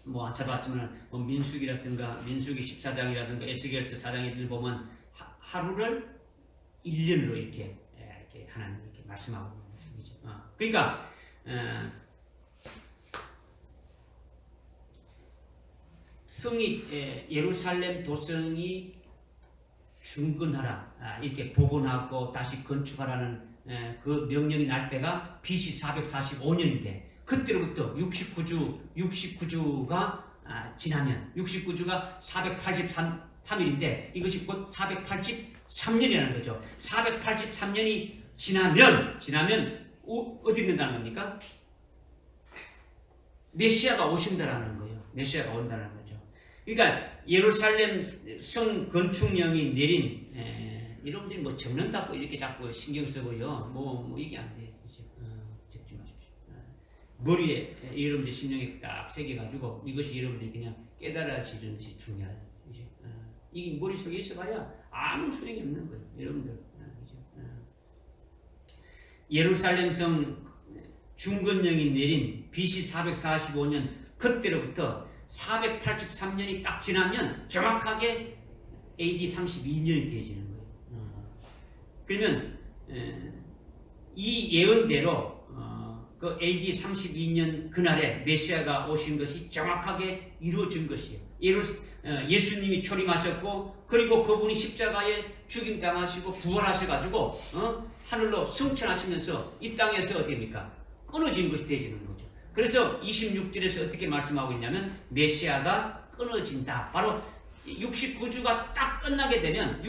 뭐 찾아봤지만 뭐 민수기라든가 민수기 14장이라든가 에스겔서 4장을 보면 하루를 1년으로 이렇게 하나님 이렇게 말씀하고 있는 거죠. 그러니까 성이 예루살렘 도성이 중건하라 이렇게 복원하고 다시 건축하라는 그 명령이 날 때가 BC 445년인데 그때로부터 69주가 지나면 69주가 483일인데 이것이 곧 483년이라는 거죠. 483년이 지나면 어디 된다는 겁니까? 메시아가 오신다라는 거예요. 메시아가 온다는 거죠. 그러니까 예루살렘 성 건축령이 내린 여러분들이 뭐 적는다고 이렇게 자꾸 신경 쓰고요. 뭐 이게 안 돼요. 적지 마십시오. 머리에 여러분들 심령에 딱 새겨가지고 이것이 여러분들이 그냥 깨달아지는 것이 중요하다. 이 머릿속에 있어봐야 아무 소용이 없는 거예요. 여러분들. 예루살렘 성 중건령이 내린 BC 445년 그때로부터 483년이 딱 지나면 정확하게 AD 32년이 되어지는 거예요. 그러면 이 예언대로 그 AD 32년 그날에 메시아가 오신 것이 정확하게 이루어진 것이에요. 예수님이 초림하셨고 그리고 그분이 십자가에 죽임당하시고 부활하셔가지고 하늘로 승천하시면서 이 땅에서 어떻게 됩니까? 끊어진 것이 되어지는 거죠. 그래서 26절에서 어떻게 말씀하고 있냐면 메시아가 끊어진다. 바로 69주가 딱 끝나게 되면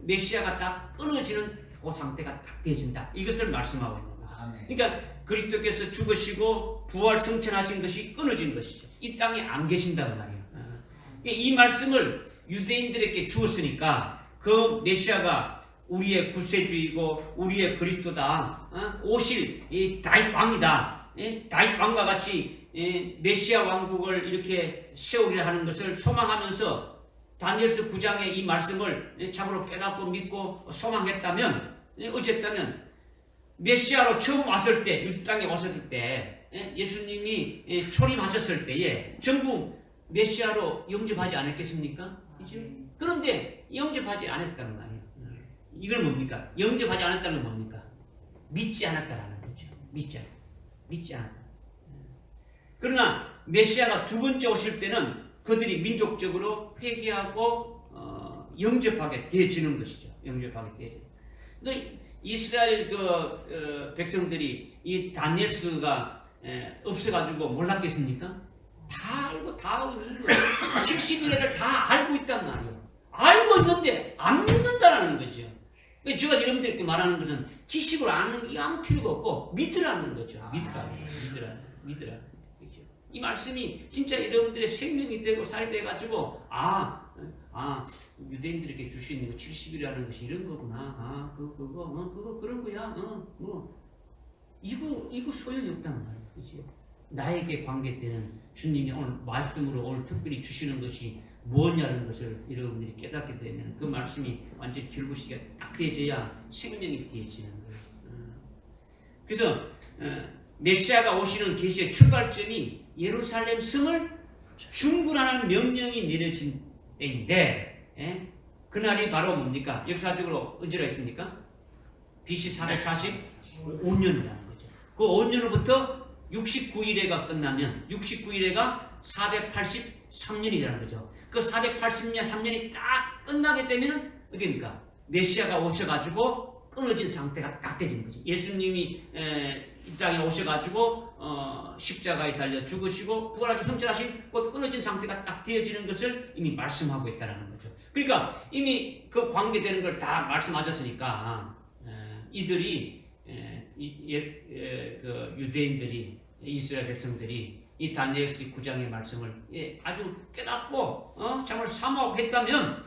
메시아가 딱 끊어지는 그 상태가 딱 되어진다. 이것을 말씀하고 있는 거예요. 그러니까 그리스도께서 죽으시고 부활 승천하신 것이 끊어진 것이죠. 이 땅에 안 계신단 말이에요. 이 말씀을 유대인들에게 주었으니까 그 메시아가 우리의 구세주이고 우리의 그리스도다. 오실 이 다윗 왕이다. 다윗 왕과 같이 메시아 왕국을 이렇게 세우리라 하는 것을 소망하면서 다니엘서 9장의 이 말씀을 참으로 깨닫고 믿고 소망했다면 어쨌다면 메시아로 처음 왔을 때 이 땅에 왔을 때 예수님이 초림하셨을 때에 전부 메시아로 영접하지 않았겠습니까? 그죠? 그런데 영접하지 않았단 말이에요. 이건 뭡니까? 영접하지 않았다는 건 뭡니까? 믿지 않았다라는 거죠. 믿지 않았다. 그러나 메시아가 두 번째 오실 때는 그들이 민족적으로 회개하고 영접하게 되어지는 것이죠. 영접하게 되어지는. 그러니까 이스라엘 백성들이 이 다니엘서가 없어가지고 몰랐겠습니까? 다 알고 70일을 다 알고 있단 말이에요. 알고 있는데 안 믿는다라는 거죠. 그러니까 제가 여러분들께 말하는 것은 지식으로 아는 게 아무 필요가 없고 믿으라는 거죠. 믿으라는 거죠. 이 말씀이 진짜 여러분들의 생명이 되고 살이 돼가지고 유대인들에게 줄 수 있는 거 70이라는 것이 이런 거구나. 그거 그런 거야. 이거 소용이 없단 말이에요. 그죠? 나에게 관계되는 주님이 오늘 말씀으로 오늘 특별히 주시는 것이 뭐냐는 것을 여러분들이 깨닫게 되면 그 말씀이 완전히 결부시가 딱 되어져야 생명이 되어지는 거예요. 그래서 메시아가 오시는 계시의 출발점이 예루살렘 성을 중군하는 명령이 내려진 때인데 그날이 바로 뭡니까? 역사적으로 언제라 했습니까? BC 445년이라는 거죠. 그 5년으로부터 69일에가 끝나면 69일에가 483년이라는 거죠. 그 480년 3년이 딱 끝나게 되면 어디입니까? 메시아가 오셔가지고 끊어진 상태가 딱 되는 거죠. 예수님이 이 땅에 오셔가지고 십자가에 달려 죽으시고 부활하시고 성천하신 곧 끊어진 상태가 딱 되어지는 것을 이미 말씀하고 있다는 거죠. 그러니까 이미 그 관계되는 걸 다 말씀하셨으니까 이들이 그 유대인들이 이스라엘 백성들이 이 다니엘서 9장의 말씀을 아주 깨닫고 정말 사모하고 했다면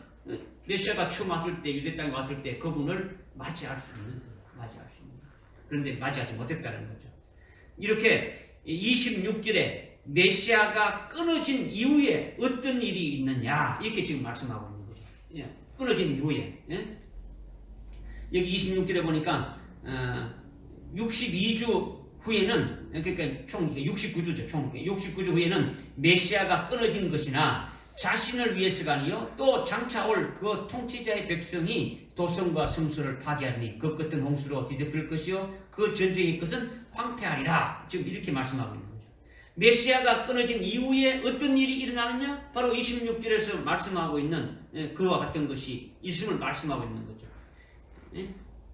메시아가 처음 왔을 때 유대 땅에 왔을 때 그분을 맞이할 수 있는 거예요. 그런데 맞이하지 못했다는 거죠. 이렇게 26절에 메시아가 끊어진 이후에 어떤 일이 있느냐 이렇게 지금 말씀하고 있는 거죠. 끊어진 이후에 여기 26절에 보니까 62주 후에는 그러니까 총 69주죠. 총 69주 후에는 메시아가 끊어진 것이나 자신을 위해서가 아니요 또 장차 올 그 통치자의 백성이 도성과 성소를 파괴하니 그 끝은 홍수로 뒤덮일 것이요 그 전쟁의 것은 황폐하리라. 지금 이렇게 말씀하고 있는 거죠. 메시아가 끊어진 이후에 어떤 일이 일어나느냐? 바로 26절에서 말씀하고 있는 그와 같은 것이 있음을 말씀하고 있는 거죠.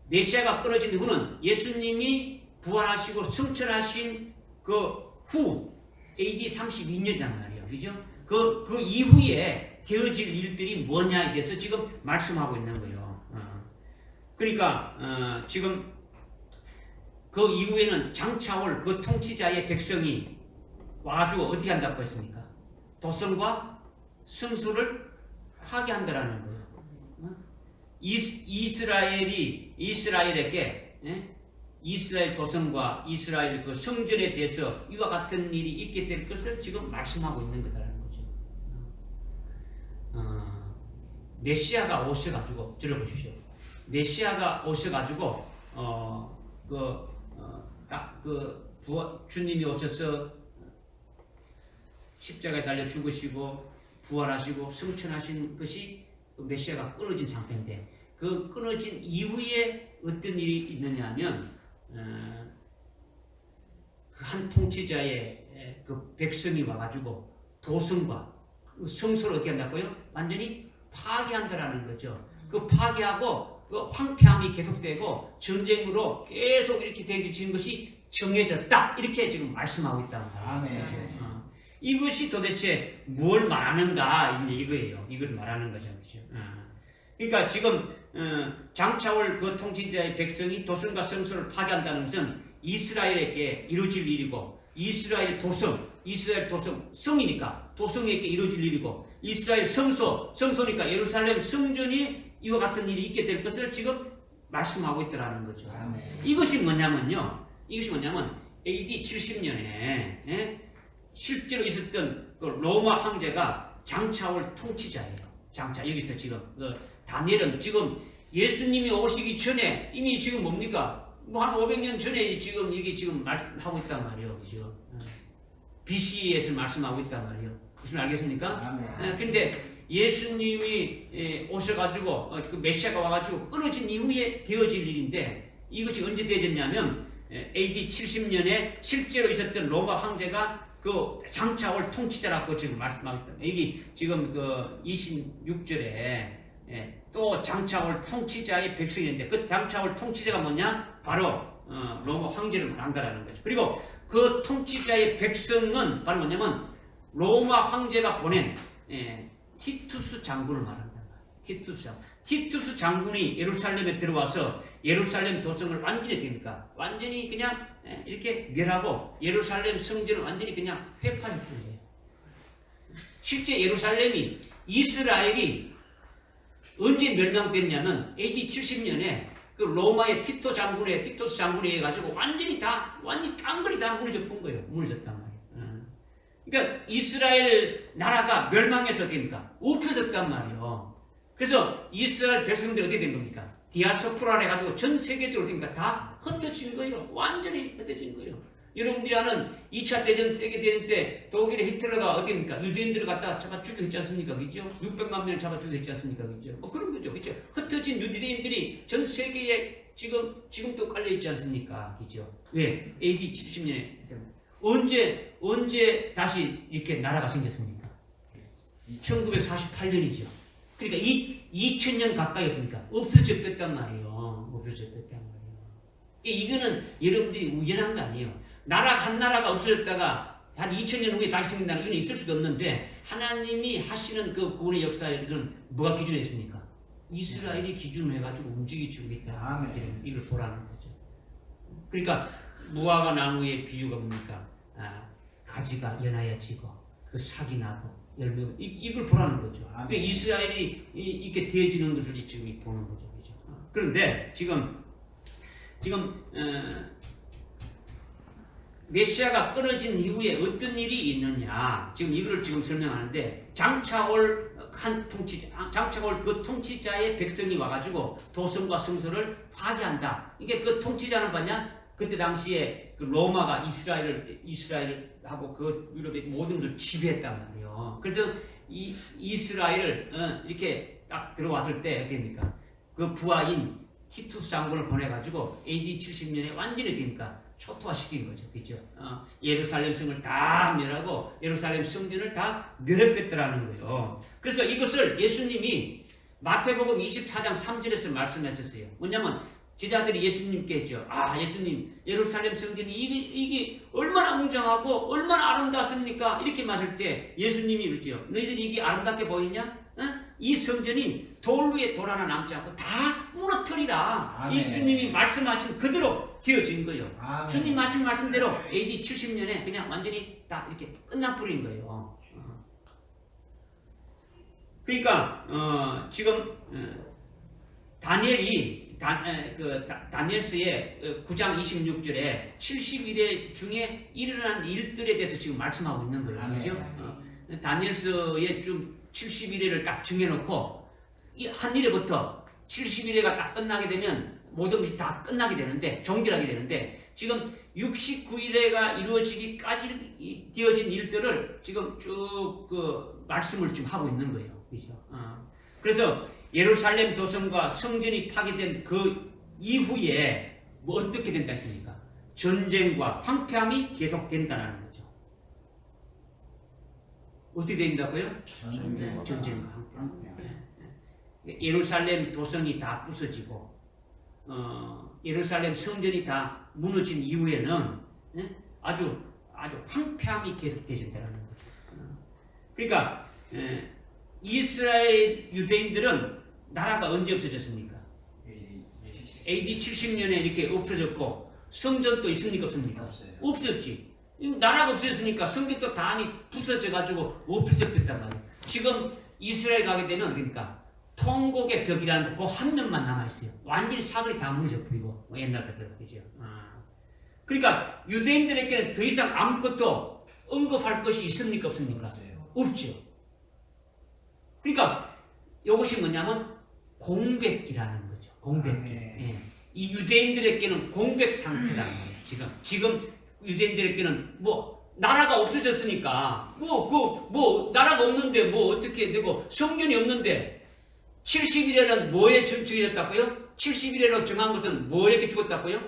메시아가 끊어진 이후는 예수님이 부활하시고 승천하신 그 후 AD 32년이란 말이에요. 그죠? 그 이후에 되어질 일들이 뭐냐에 대해서 지금 말씀하고 있는 거예요. 그러니까 지금 그 이후에는 장차 올 그 통치자의 백성이 와가지고 어떻게 한다고 했습니까? 도성과 성소를 파괴한다라는 거예요. 이스라엘에게 이스라엘 도성과 이스라엘 그 성전에 대해서 이와 같은 일이 있게 될 것을 지금 말씀하고 있는 거다라는 거죠. 메시아가 오셔가지고 들어보십시오. 메시아가 오셔가지고 주님이 오셔서 십자가에 달려 죽으시고 부활하시고 승천하신 것이 메시아가 끊어진 상태인데 그 끊어진 이후에 어떤 일이 있느냐 하면 한 통치자의 그 백성이 와가지고 도성과 성소를 어떻게 한다고요? 완전히 파괴한다라는 거죠. 그 파괴하고 그 황폐함이 계속되고 전쟁으로 계속 이렇게 되어지는 것이 정해졌다. 이렇게 지금 말씀하고 있다는 거죠. 이것이 도대체 뭘 말하는가 이거예요. 이걸 말하는 거죠. 그러니까 지금 장차올 그 통치자의 백성이 도성과 성소를 파괴한다는 것은 이스라엘에게 이루어질 일이고 이스라엘 도성 성이니까 도성에게 이루어질 일이고 이스라엘 성소니까 예루살렘 성전이 이와 같은 일이 있게 될 것을 지금 말씀하고 있더라는 거죠. 이것이 뭐냐면 AD 70년에 실제로 있었던 그 로마 황제가 장차올 통치자예요. 여기서 지금 다니엘은 지금 예수님이 오시기 전에 이미 지금 뭡니까? 한 500년 전에 지금 이게 지금 말하고 있단 말이에요. 그죠? BC에서 말씀하고 있단 말이에요. 무슨 알겠습니까? 그런데 예수님이 오셔가지고 그 메시아가 와가지고 끊어진 이후에 되어질 일인데 이것이 언제 되어졌냐면 AD 70년에 실제로 있었던 로마 황제가 그 장차올 통치자라고 지금 말씀하고 있다. 여기 지금 그 26절에 또 장차올 통치자의 백성인데 그 장차올 통치자가 뭐냐? 바로 로마 황제를 말한다라는 거죠. 그리고 그 통치자의 백성은 바로 뭐냐면 로마 황제가 보낸 티투스 장군을 말한다. 티투스 장군이 예루살렘에 들어와서 예루살렘 도성을 완전히 됩니까? 완전히 그냥 이렇게 멸하고 예루살렘 성전을 완전히 그냥 회파했던 거예요. 실제 예루살렘이 이스라엘이 언제 멸망됐냐면 AD 70년에 그 로마의 티토스 장군에 의해 가지고 완전히 깡그리 다 무너져 거예요. 무너졌단 말이에요. 그러니까 이스라엘 나라가 멸망해서 됩니까? 없어졌단 말이에요. 그래서 이스라엘 백성들이 어떻게 된 겁니까? 디아스포라를 해가지고 전 세계적으로 됩니까? 다 흩어진 거예요. 완전히 흩어진 거예요. 여러분들이 아는 2차 대전 세계대전 때 독일의 히틀러가 어디입니까? 유대인들을 갖다 잡아 죽였지 않습니까? 그죠? 600만 명을 잡아 죽였지 않습니까? 그죠? 뭐 그런 거죠. 그죠? 흩어진 유대인들이 전 세계에 지금도 깔려있지 않습니까? 그죠? 왜? AD 70년에. 언제 다시 이렇게 나라가 생겼습니까? 1948년이죠. 그러니까 2000년 가까이 어떻습니까? 없어져 뺐단 말이에요. 없어져 뺐단 말이에요. 이거는 여러분들이 우연한 거 아니에요. 한 나라가 없어졌다가 한 2000년 후에 다시 생긴다는 이건 있을 수도 없는데 하나님이 하시는 그 구원의 역사에 이건 뭐가 기준이 있습니까? 이스라엘이 기준으로 해가지고 움직이고 있다. 이걸 보라는 거죠. 그러니까 무화과 나무의 비유가 뭡니까? 가지가 연하여 지고 그 sak이 나고 열매 이걸 보라는 거죠. 그러니까 이스라엘이 이렇게 되어지는 것을 지금 보는 거죠. 그죠? 그런데 지금 메시아가 끊어진 이후에 어떤 일이 있느냐? 지금 이거를 지금 설명하는데 장차 올 그 통치자의 백성이 와가지고 도성과 성소를 파괴한다. 이게 그 통치자는 뭐냐? 그때 당시에 그 로마가 이스라엘하고 그 유럽의 모든 것을 지배했단 말이에요. 그래서 이스라엘을 이렇게 딱 들어왔을 때 어떻게 됩니까? 그 부하인 티투스 장군을 보내가지고 AD 70년에 완전히 됩니까? 초토화시킨 거죠. 그죠? 예루살렘 성을 다 멸하고 예루살렘 성전을 다 멸해뺐더라는 거예요. 그래서 이것을 예수님이 마태복음 24장 3절에서 말씀하셨어요. 뭐냐면 제자들이 예수님께 했죠. 예수님, 예루살렘 성전이 이게 얼마나 웅장하고 얼마나 아름답습니까? 이렇게 말할 때 예수님이 그러죠. 너희들이 이게 아름답게 보이냐? 이 성전이 돌 위에 돌 하나 남지 않고 다 무너뜨리라. 아멘. 이 주님이 말씀하신 그대로 되어진 거예요. 아멘. 주님 말씀대로 AD 70년에 그냥 완전히 다 이렇게 끝나버린 거예요. 그러니까 지금 다니엘서의 9장 26절에 70일에 중에 일어난 일들에 대해서 지금 말씀하고 있는 거예요. 그렇죠? 다니엘서의 좀 70일에를 딱 정해놓고 한 일에부터 70일에가 딱 끝나게 되면 모든 것이 다 끝나게 되는데 종결하게 되는데 지금 69일에가 이루어지기까지 되어진 일들을 지금 쭉 그 말씀을 지금 하고 있는 거예요. 그죠? 그래서 예루살렘 도성과 성전이 파괴된 그 이후에 뭐 어떻게 된다 했습니까? 전쟁과 황폐함이 계속된다는 거죠. 어떻게 된다고요? 전쟁과 황폐함. 예루살렘 도성이 다 부서지고 예루살렘 성전이 다 무너진 이후에는 아주 황폐함이 계속되진다는 거죠. 그러니까 이스라엘 유대인들은 나라가 언제 없어졌습니까? AD 70년에 이렇게 없어졌고 성전도 있습니까? 없습니까? 없어요. 없었지. 나라가 없어졌으니까 성전도 다 부서져가지고 없어졌단 말이에요. 지금 이스라엘 가게 되면 그러니까 통곡의 벽이라는 그 한 면만 남아있어요. 완전히 사거리 다 무너져버리고 옛날 같은 거죠. 그러니까 유대인들에게는 더 이상 아무것도 언급할 것이 있습니까? 없습니까? 없죠. 그러니까 이것이 뭐냐면 공백기라는 거죠. 공백기. 예. 이 유대인들에게는 공백 상태라는 거예요. 지금 유대인들에게는 뭐 나라가 없어졌으니까 나라가 없는데 뭐 어떻게 되고 성전이 없는데 70일에는 뭐에 정해졌다고요? 70일에로 정한 것은 뭐에게 죽었다고요?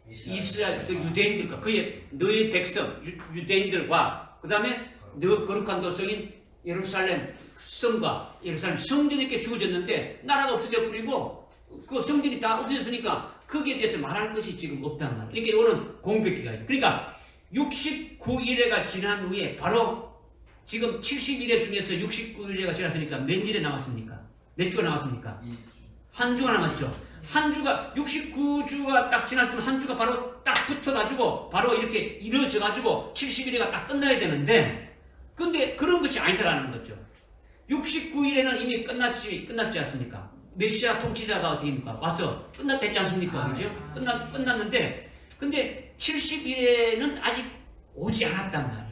이스라엘 그 유대인들과 그의 너의 백성 유대인들과 그 다음에 너 거룩한 도성인 예루살렘 성과 예루살렘 성전이 죽어졌는데 나라가 없어져 버리고 그 성전이 다 없어졌으니까 거기에 대해서 말할 것이 지금 없단 말이에요. 그러니까 이거는 공백기가 있어요. 그러니까 69일회가 지난 후에 바로 지금 70일회 중에서 69일회가 지났으니까 몇 일에 남았습니까? 몇 주가 남았습니까? 한 주가 남았죠. 한 주가 69주가 딱 지났으면 한 주가 바로 딱 붙어가지고 바로 이렇게 이루어져가지고 70일에가 딱 끝나야 되는데 근데 그런 것이 아니더라는 거죠. 69일에는 이미 끝났지 않습니까? 메시아 통치자가 어디입니까? 와서 끝났다 했지 않습니까? 그죠? 끝났는데 근데 70일에는 아직 오지 않았단 말이야.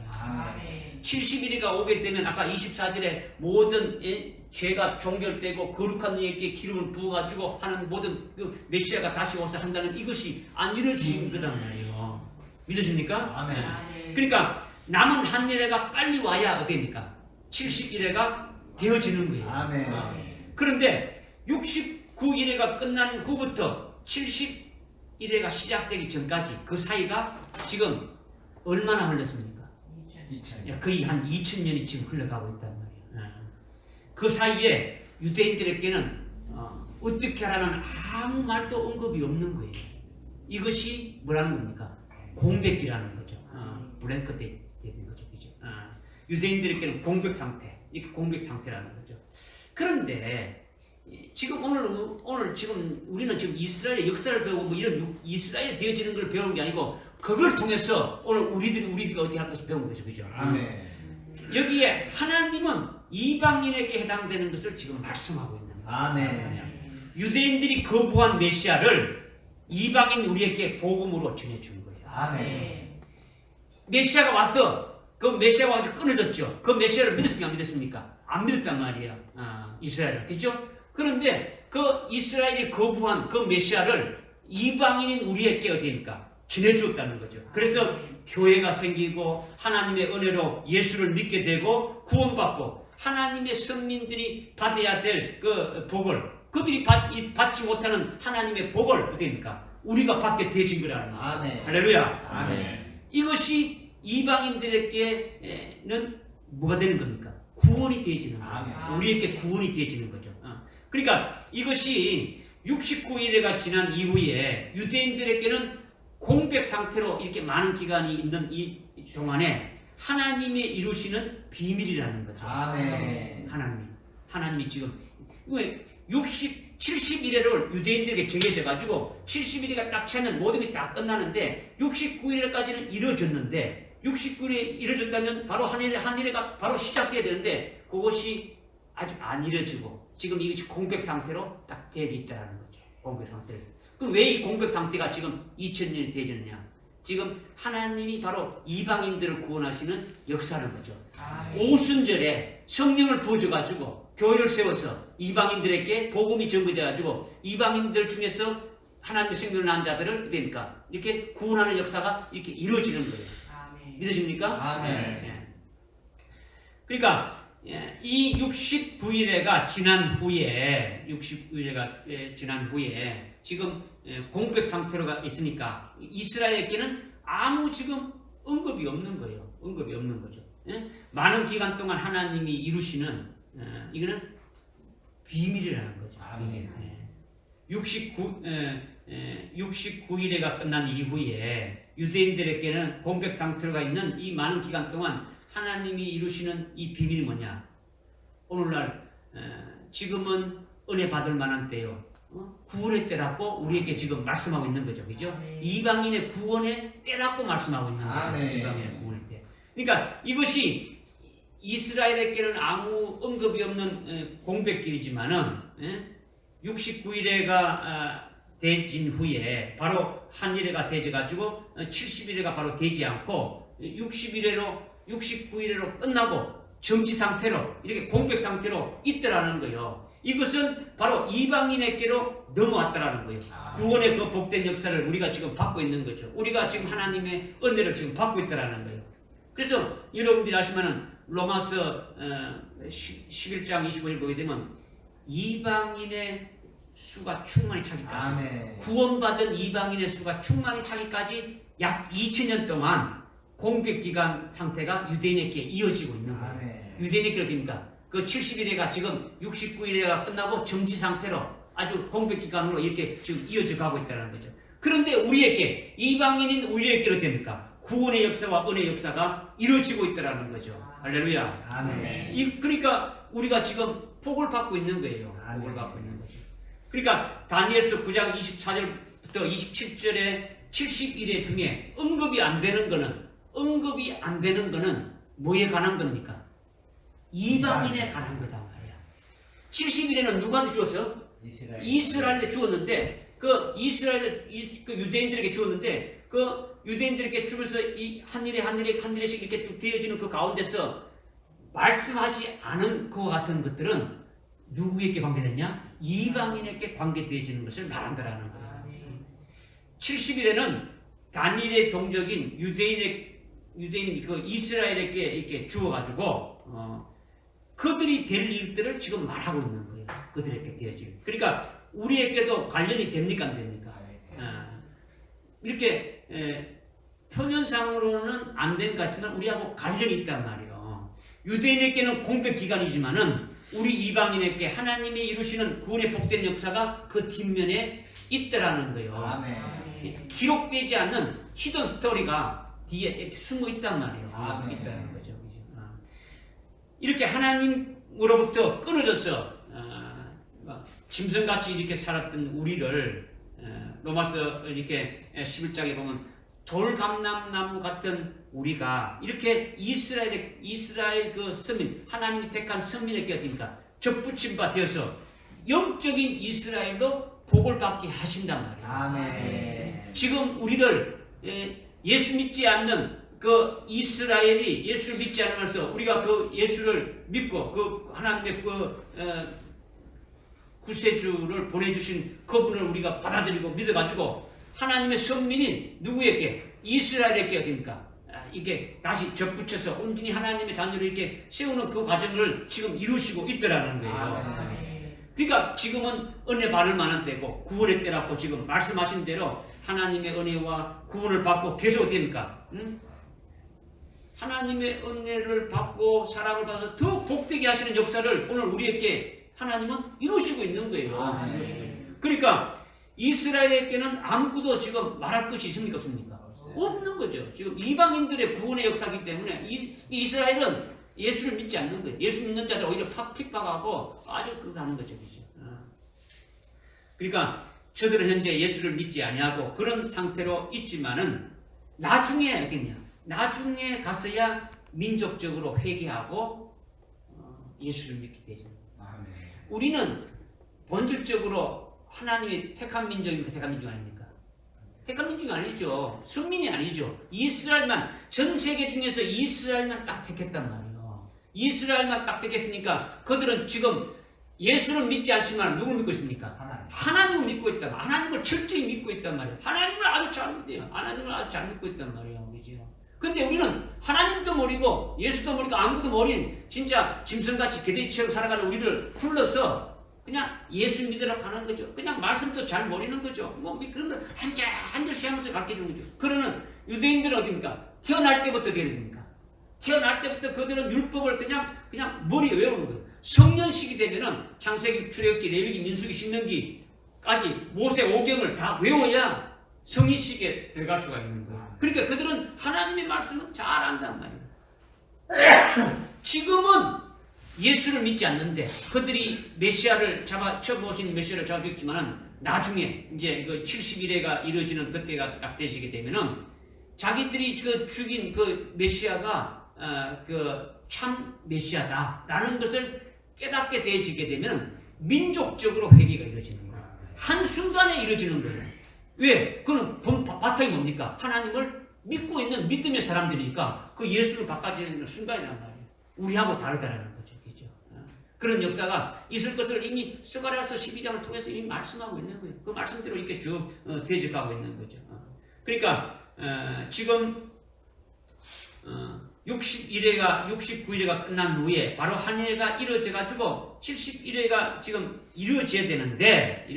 70일이가 오게 되면 아까 24절에 모든 죄가 종결되고 거룩한 이에게 기름을 부어가지고 하는 모든 그 메시아가 다시 와서 한다는 이것이 안 이루어진 거단 말이에요. 믿으십니까? 아멘. 그러니까 남은 한 일회가 빨리 와야 어디입니까? 70일회가 되어지는 거예요. 아멘. 그런데 69일회가 끝난 후부터 70일회가 시작되기 전까지 그 사이가 지금 얼마나 흘렀습니까? 2000년. 거의 한 2000년이 지금 흘러가고 있단 말이에요. 그 사이에 유대인들에게는 어떻게 하라는 아무 말도 언급이 없는 거예요. 이것이 뭐라는 겁니까? 공백기라는 거죠. 블랭크 되는 거죠. 그죠? 유대인들에게는 공백 상태, 이렇게 공백 상태라는 거죠. 그런데 지금 오늘 지금 우리는 지금 이스라엘의 역사를 배우고 뭐 이런 이스라엘에 되어지는 걸 배우는 게 아니고 그걸 통해서 오늘 우리가 어떻게 할 것을 배우는 거죠. 그죠? 아멘. 여기에 하나님은 이방인에게 해당되는 것을 지금 말씀하고 있는 거예요. 아멘. 유대인들이 거부한 메시아를 이방인 우리에게 복음으로 전해준 거예요. 아멘. 메시아가 와서 그 메시아가 와서 끊어졌죠. 그 메시아를 믿었습니까? 안 믿었습니까? 안 믿었단 말이에요. 이스라엘을. 그렇죠? 그런데 그 이스라엘이 거부한 그 메시아를 이방인인 우리에게 어디입니까? 전해주었다는 거죠. 그래서 교회가 생기고 하나님의 은혜로 예수를 믿게 되고 구원받고 하나님의 선민들이 받아야 될 그 복을 그들이 받지 못하는 하나님의 복을 어디입니까? 우리가 받게 되어진 거라는 거예요. 아멘. 할렐루야. 아멘. 이것이 이방인들에게는 뭐가 되는 겁니까? 구원이 되어지는 거예요. 아멘. 우리에게 구원이 되어지는 거죠. 그러니까 이것이 69일회가 지난 이후에 유대인들에게는 공백 상태로 이렇게 많은 기간이 있는 이 동안에 하나님이 이루시는 비밀이라는 거죠. 아멘. 하나님이 지금 왜 70일회를 유대인들에게 정해져 가지고 70일회가 딱 차면 모든 게 다 끝나는데 69일회까지는 이루어졌는데 69일에 이루어졌다면 바로 한 일회가 바로 시작돼야 되는데 그것이 아직 안 이루어지고 지금 이것이 공백 상태로 딱 되어 있다는 거죠. 공백 상태로. 그럼 왜 이 공백 상태가 지금 2000년이 되어졌느냐? 지금 하나님이 바로 이방인들을 구원하시는 역사라는 거죠. 오순절에 성령을 부어줘가지고 교회를 세워서 이방인들에게 복음이 전거돼가지고 이방인들 중에서 하나님의 생명을 낳은 자들을 되니까 이렇게 구원하는 역사가 이렇게 이루어지는 거예요. 믿으십니까? 아멘. 네. 그러니까 이 69일회가 지난 후에 지금 공백 상태로 있으니까 이스라엘에게는 아무 지금 언급이 없는 거예요. 언급이 없는 거죠. 많은 기간 동안 하나님이 이루시는 이거는 비밀이라는 거죠. 아멘. 69일회가 끝난 이후에 유대인들에게는 공백 상태가 있는 이 많은 기간 동안 하나님이 이루시는 이 비밀이 뭐냐? 오늘날 지금은 은혜 받을 만한 때요. 구원의 때라고 우리에게 지금 말씀하고 있는 거죠. 그죠? 이방인의 구원의 때라고 말씀하고 있는 거죠. 이방인의 구원의 때. 그러니까 이것이 이스라엘에게는 아무 언급이 없는 공백기이지만은 69일회가 되진 후에 바로 한 일회가 되어가지고 70일회가 바로 되지 않고 69일회로 끝나고 정지 상태로 이렇게 공백 상태로 있더라는 거예요. 이것은 바로 이방인에게로 넘어왔다라는 거예요. 구원의 그 복된 역사를 우리가 지금 받고 있는 거죠. 우리가 지금 하나님의 은혜를 지금 받고 있다라는 거예요. 그래서 여러분들이 아시면은 로마서 11장 25절 보게 되면 이방인의 수가 충만히 차기까지 아멘. 구원받은 이방인의 수가 충만히 차기까지 약 2000년 동안 공백기간 상태가 유대인에게 이어지고 있는 거예요. 아멘. 유대인에게 어딥니까? 그 70일회가 지금 69일회가 끝나고 정지 상태로 아주 공백기간으로 이렇게 지금 이어져 가고 있다는 거죠. 그런데 우리에게 이방인인 우리에게 어떻습니까? 구원의 역사와 은혜의 역사가 이루어지고 있다는 거죠. 할렐루야. 아멘. 그러니까 우리가 지금 복을 받고 있는 거예요. 아멘. 복을 받고 있는 거죠. 그러니까 다니엘서 9장 24절부터 27절에 70일의 중에 언급이 안 되는 거는 뭐에 관한 겁니까? 이방인에 관한 거다 말이야. 70일에는 누구한테 주었어? 이스라엘에 주었는데 그 유대인들에게 주었는데 그 유대인들에게 주면서 이 한 일씩 이렇게 쭉 되어지는 그 가운데서 말씀하지 않은 그와 같은 것들은 누구에게 관계되냐? 이방인에게 관계되어지는 것을 말한다라는 거예요. 70일에는 다니엘의 동족인 유대인이 그 이스라엘에게 이렇게 주어가지고 그들이 될 일들을 지금 말하고 있는 거예요. 그들에게 되어질. 그러니까 우리에게도 관련이 됩니까 안 됩니까? 이렇게 표면상으로는 안 된 것 같지만 우리하고 관련이 있단 말이에요. 유대인에게는 공백 기간이지만은 우리 이방인에게 하나님이 이루시는 구원의 복된 역사가 그 뒷면에 있더라는 거예요. 아멘. 기록되지 않는 히든 스토리가 뒤에 이렇게 숨어 있단 말이에요. 아멘. 있다는 거죠. 이렇게 하나님으로부터 끊어져서 짐승같이 이렇게 살았던 우리를 로마서 이렇게 11장에 보면 돌감람나무 같은 우리가 이렇게 이스라엘 그 선민, 하나님이 택한 선민에게 어떻습니까? 접붙임 바 되어서 영적인 이스라엘로 복을 받게 하신단 말이에요. 아멘. 지금 우리를 예수 믿지 않는 그 이스라엘이 예수를 믿지 않으면서 우리가 그 예수를 믿고 그 하나님의 구세주를 보내주신 그분을 우리가 받아들이고 믿어가지고 하나님의 선민인 누구에게? 이스라엘에게 어딥니까? 이게 다시 접붙여서 온전히 하나님의 자녀를 이렇게 세우는 그 과정을 지금 이루시고 있더라는 거예요. 그러니까 지금은 은혜 받을 만한 때고 구원의 때라고 지금 말씀하신 대로 하나님의 은혜와 구원을 받고 계속 됩니까? 하나님의 은혜를 받고 사랑을 받아서 더 복되게 하시는 역사를 오늘 우리에게 하나님은 이루시고 있는 거예요. 그러니까 이스라엘에게는 아무것도 지금 말할 것이 있습니까? 없습니까? 없는 거죠. 지금 이방인들의 구원의 역사이기 때문에 이스라엘은 예수를 믿지 않는 거예요. 예수 믿는 자들 오히려 핍박하고 아주 그거 하는 거죠. 그죠? 그러니까 저들은 현재 예수를 믿지 아니하고 그런 상태로 있지만은 나중에 어디냐? 나중에 가서야 민족적으로 회개하고 예수를 믿게 되죠. 우리는 본질적으로 하나님의 택한 민족입니까? 택한 민족 아닙니까? 택한 민족이 아니죠. 선민이 아니죠. 이스라엘만, 전 세계 중에서 이스라엘만 딱 택했단 말이에요. 이스라엘만 딱 택했으니까 그들은 지금 예수를 믿지 않지만 누굴 믿고 있습니까? 하나님을 믿고 있단 말이에요. 하나님을 철저히 믿고 있단 말이에요. 하나님을 아주 잘 믿어요. 하나님을 아주 잘 믿고 있단 말이에요. 그죠? 근데 우리는 하나님도 모르고 예수도 모르고 아무것도 모르는 진짜 짐승같이 개돼지처럼 살아가는 우리를 불러서 그냥 예수 믿으라고 하는 거죠. 그냥 말씀도 잘 모르는 거죠. 뭐 그런 걸 한 절씩 하면서 가르쳐주는 거죠. 그러는 유대인들은 어딥니까? 태어날 때부터 어떻게 됩니까? 태어날 때부터 그들은 율법을 그냥 머리에 외우는 거예요. 성년식이 되면은 창세기, 출애굽기, 레위기, 민수기, 신명기까지 모세 오경을 다 외워야 성인식에 들어갈 수가 있는 거예요. 그러니까 그들은 하나님의 말씀을 잘 안단 말이에요. 지금은 예수를 믿지 않는데 그들이 메시아를 쳐보신 메시아를 잡아 죽였지만은 나중에 이제 그 70일에가 이루어지는 그때가 딱 되시게 되면은 자기들이 그 죽인 그 메시아가 그 참 메시아다라는 것을 깨닫게 되어지게 되면 민족적으로 회개가 이루어지는 거예요. 한순간에 이루어지는 거예요. 왜? 그건 바탕이 뭡니까? 하나님을 믿고 있는 믿음의 사람들이니까 그 예수를 바꿔지는 순간이란 말이에요. 우리하고 다르다는 거죠. 그죠? 그런 역사가 있을 것을 이미 스가랴서 12장을 통해서 이미 말씀하고 있는 거예요. 그 말씀대로 이렇게 쭉 되어가고 있는 거죠. 그러니까 지금 69일회가 끝난 후에 바로 한 해가 이루어져가지고 71회가 지금 이루어져야 되는데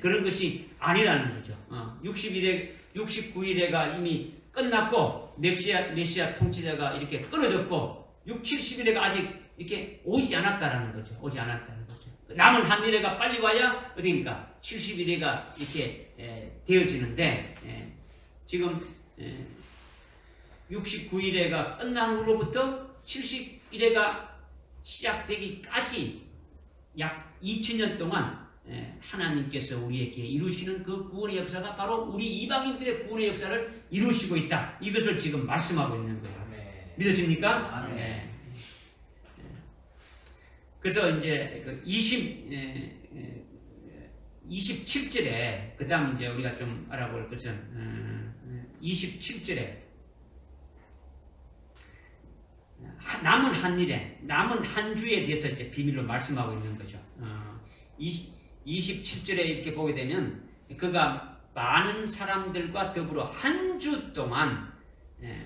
그런 것이 아니라는 거죠. 69일회가 이미 끝났고 메시아 통치자가 이렇게 끊어졌고 70일회가 아직 이렇게 오지 않았다는 거죠. 남은 한 일회가 빨리 와야 어디입니까? 70일회가 이렇게 되어지는데 지금 69일회가 끝난 후로부터 71회가 시작되기까지 약 2000년 동안 하나님께서 우리에게 이루시는 그 구원의 역사가 바로 우리 이방인들의 구원의 역사를 이루시고 있다. 이것을 지금 말씀하고 있는 거예요. 아멘. 믿어집니까? 아멘. 네. 그래서 이제 그 27절에 그 다음 이제 우리가 좀 알아볼 것은 27절에 남은 한 일에 남은 한 주에 대해서 이제 비밀로 말씀하고 있는 거죠. 27절에 이렇게 보게 되면 그가 많은 사람들과 더불어 한 주 동안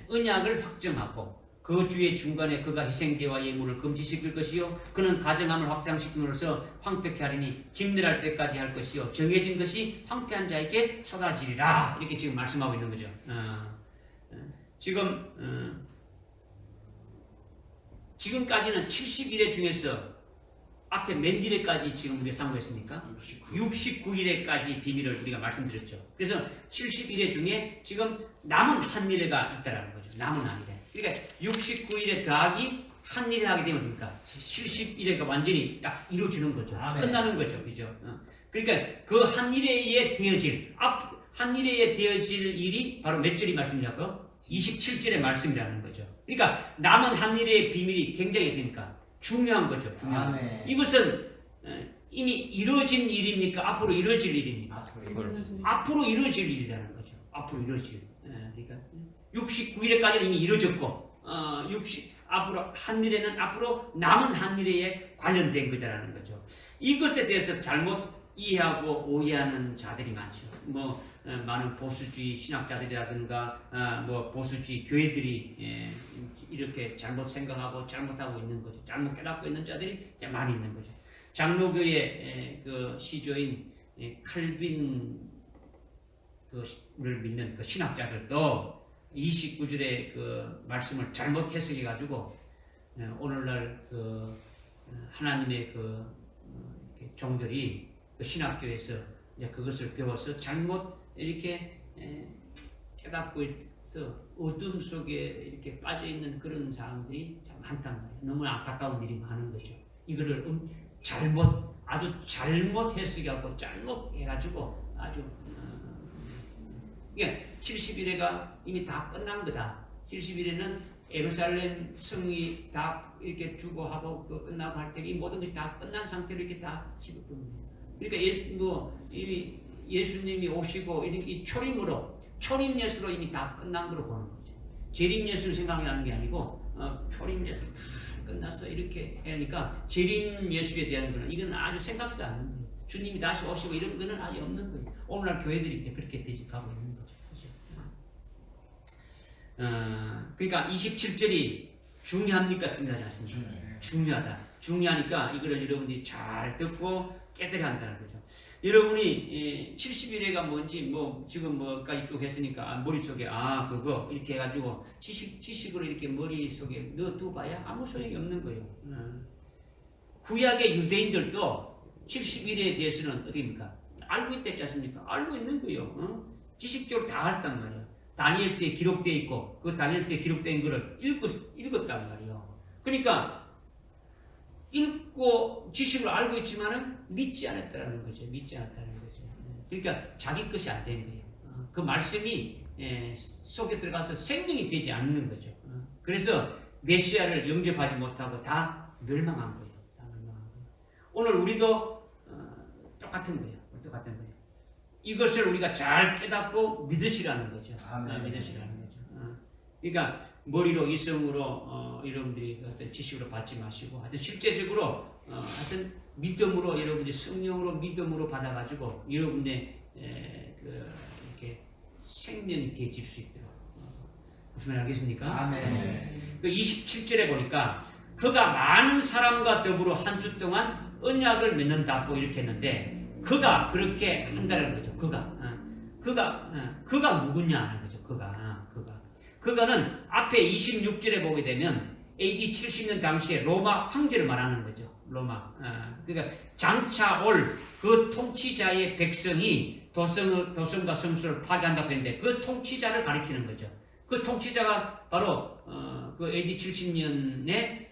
언약을 확정하고 그 주의 중간에 그가 희생제와 예물을 금지시킬 것이요 그는 가정함을 확장시킴으로써 황폐케 하리니 진멸할 때까지 할 것이요 정해진 것이 황폐한 자에게 쏟아지리라. 이렇게 지금 말씀하고 있는 거죠. 지금까지는 70일의 중에서 앞에 몇 일에까지 지금 우리가 상고했습니까? 69일에까지 비밀을 우리가 말씀드렸죠. 그래서 70일의 중에 지금 남은 한 일에가 있다라는 거죠. 남은 한 일에. 그러니까 69일에 더하기 한 일에 하게 되면 됩니까? 70일에가 완전히 딱 이루어지는 거죠. 아멘. 끝나는 거죠. 그죠? 그러니까 그 한 일에 되어질 한 일에 되어질 일이 바로 몇 절이 말씀이냐고? 27절의 말씀이라는 거죠. 그러니까 남은 한 일의 비밀이 굉장히 됩니까? 중요한 거죠. 중요한. 아멘. 이것은 이미 이루어진 일입니까? 앞으로 이루어질 일입니까? 앞으로 이루어질 일이라는 거죠. 앞으로 이루어질. 그러니까 69일에까지는 이미 이루어졌고, 앞으로 한 일에는 앞으로 남은 한 일에 관련된 거다라는 거죠. 이것에 대해서 잘못 이해하고 오해하는 자들이 많죠. 많은 보수주의 신학자들이라든가 보수주의 교회들이 이렇게 잘못 생각하고 잘못하고 있는 거죠. 잘못 깨닫고 있는 자들이 많이 있는 거죠. 장로교의 그 시조인 칼빈을 믿는 그 신학자들도 29절의 그 말씀을 잘못 해석해 가지고 오늘날 그 하나님의 그 종들이 그 신학교에서 그것을 배워서 잘못 이렇게 깨닫고 있어 어둠 속에 이렇게 빠져 있는 그런 사람들이 참 많단 말이에요. 너무 안타까운 일이 많은 거죠. 이거를 아주 잘못 해석하고 잘못 해가지고 아주 이게 70일에가 이미 다 끝난 거다. 70일에는 예루살렘 성이 다 이렇게 주고하고 끝나고 할 때 이 모든 것이 다 끝난 상태로 이렇게 다 지급됩니다. 그러니까 예수님이 오시고 이 초림 예수로 이미 다 끝난 거로 보는 거죠. 재림 예수를 생각하는 게 아니고 초림 예수 다 끝나서 이렇게 하니까 재림 예수에 대한 거는 이건 아주 생각지도 않는 거예요. 주님이 다시 오시고 이런 거는 아예 없는 거예요. 오늘날 교회들이 이제 그렇게 되직하고 있는 거죠. 그러니까 27절이 중요합니까? 중요하지 않습니까? 중요하다. 중요하니까 이거를 여러분들이 잘 듣고 깨달아야 한다는 거죠. 여러분이 70일에가 뭔지 지금 뭐까지 쭉 했으니까 머릿속에 그거 이렇게 해가지고 지식으로 이렇게 머릿속에 넣어둬봐야 아무 소용이 없는 거예요. 구약의 유대인들도 70일에 대해서는 어떻게입니까? 알고 있지 않습니까? 알고 있는 거예요. 지식적으로 다 알단 말이에요. 다니엘서에 기록되어 있고 그 다니엘서에 기록된 거를 읽었단 말이에요. 그러니까 읽고 지식을 알고 있지만은 믿지 않았다는 거죠. 그러니까 자기 것이 안 된 거예요. 그 말씀이 속에 들어가서 생명이 되지 않는 거죠. 그래서 메시아를 영접하지 못하고 다 멸망한 거예요. 오늘 우리도 똑같은 거예요. 이것을 우리가 잘 깨닫고 믿으시라는 거죠. 믿으시라는 거죠. 그러니까 머리로 이성으로 여러분들이 어떤 지식으로 받지 마시고 하여튼 실제적으로 하여튼 믿음으로 여러분들이 성령으로 믿음으로 받아가지고 여러분의 이렇게 생명이 되어질 수 있도록 무슨 말 알겠습니까? 아멘. 그 27절에 보니까 그가 많은 사람과 더불어 한 주 동안 언약을 맺는다고 이렇게 했는데 그가 그렇게 한다는 거죠. 그가 누구냐 하는 거죠. 그가는 앞에 26절에 보게 되면 AD 70년 당시에 로마 황제를 말하는 거죠. 그러니까 장차 올 그 통치자의 백성이 도성과 성수를 파괴한다고 했는데 그 통치자를 가리키는 거죠. 그 통치자가 바로 그 AD 70년에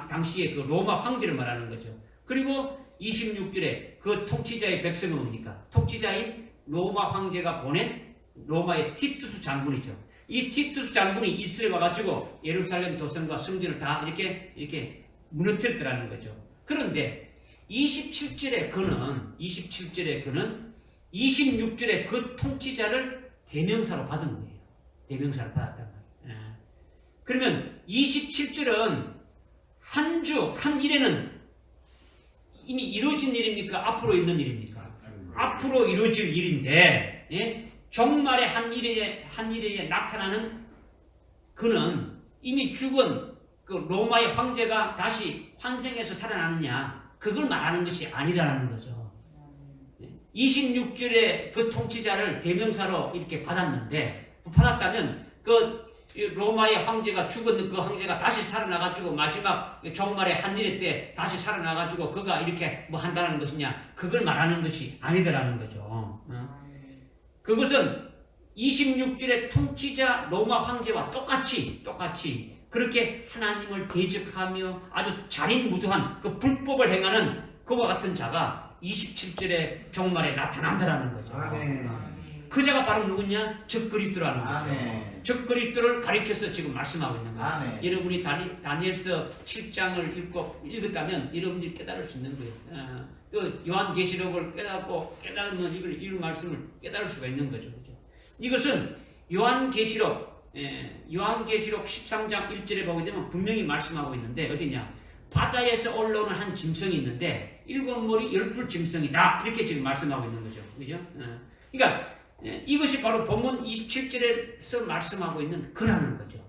당시에 그 로마 황제를 말하는 거죠. 그리고 26절에 그 통치자의 백성은 뭡니까? 통치자인 로마 황제가 보낸 로마의 티투스 장군이죠. 이 티투스 장군이 이스라엘 와가지고 예루살렘 도성과 성전을 다 이렇게 무너뜨렸더라는 거죠. 그런데 27절에 그는 26절에 그 통치자를 대명사로 받은 거예요. 대명사를 받았단 말이에요. 그러면 27절은 한 주, 한 일에는 이미 이루어진 일입니까? 앞으로 있는 일입니까? 앞으로 이루어질 일인데, 예? 종말의 한 일에 나타나는 그는 이미 죽은 그 로마의 황제가 다시 환생해서 살아나느냐, 그걸 말하는 것이 아니라는 거죠. 26절에 그 통치자를 대명사로 이렇게 받았다면 그 로마의 황제가 죽은 그 황제가 다시 살아나가지고 마지막 종말의 한 일의 때 다시 살아나가지고 그가 이렇게 뭐 한다는 것이냐, 그걸 말하는 것이 아니더라는 거죠. 그것은 26절의 통치자 로마 황제와 똑같이 그렇게 하나님을 대적하며 아주 자린무도한 그 불법을 행하는 그와 같은 자가 27절의 종말에 나타난다라는 거죠. 그 자가 바로 누구냐? 적그리스도라는 거죠. 적그리스도를 가리켜서 지금 말씀하고 있는 거예요. 여러분이 다니엘서 7장을 읽었다면 여러분들이 깨달을 수 있는 거예요. 또 요한계시록을 깨달으면 이 말씀을 깨달을 수가 있는 거죠. 이것은 요한계시록 13장 1절에 보게 되면 분명히 말씀하고 있는데, 어디냐? 바다에서 올라오는 한 짐승이 있는데 7머리 10뿔 짐승이다, 이렇게 지금 말씀하고 있는 거죠. 그죠? 그러니까 이것이 바로 본문 27절에서 말씀하고 있는 그라는 거죠.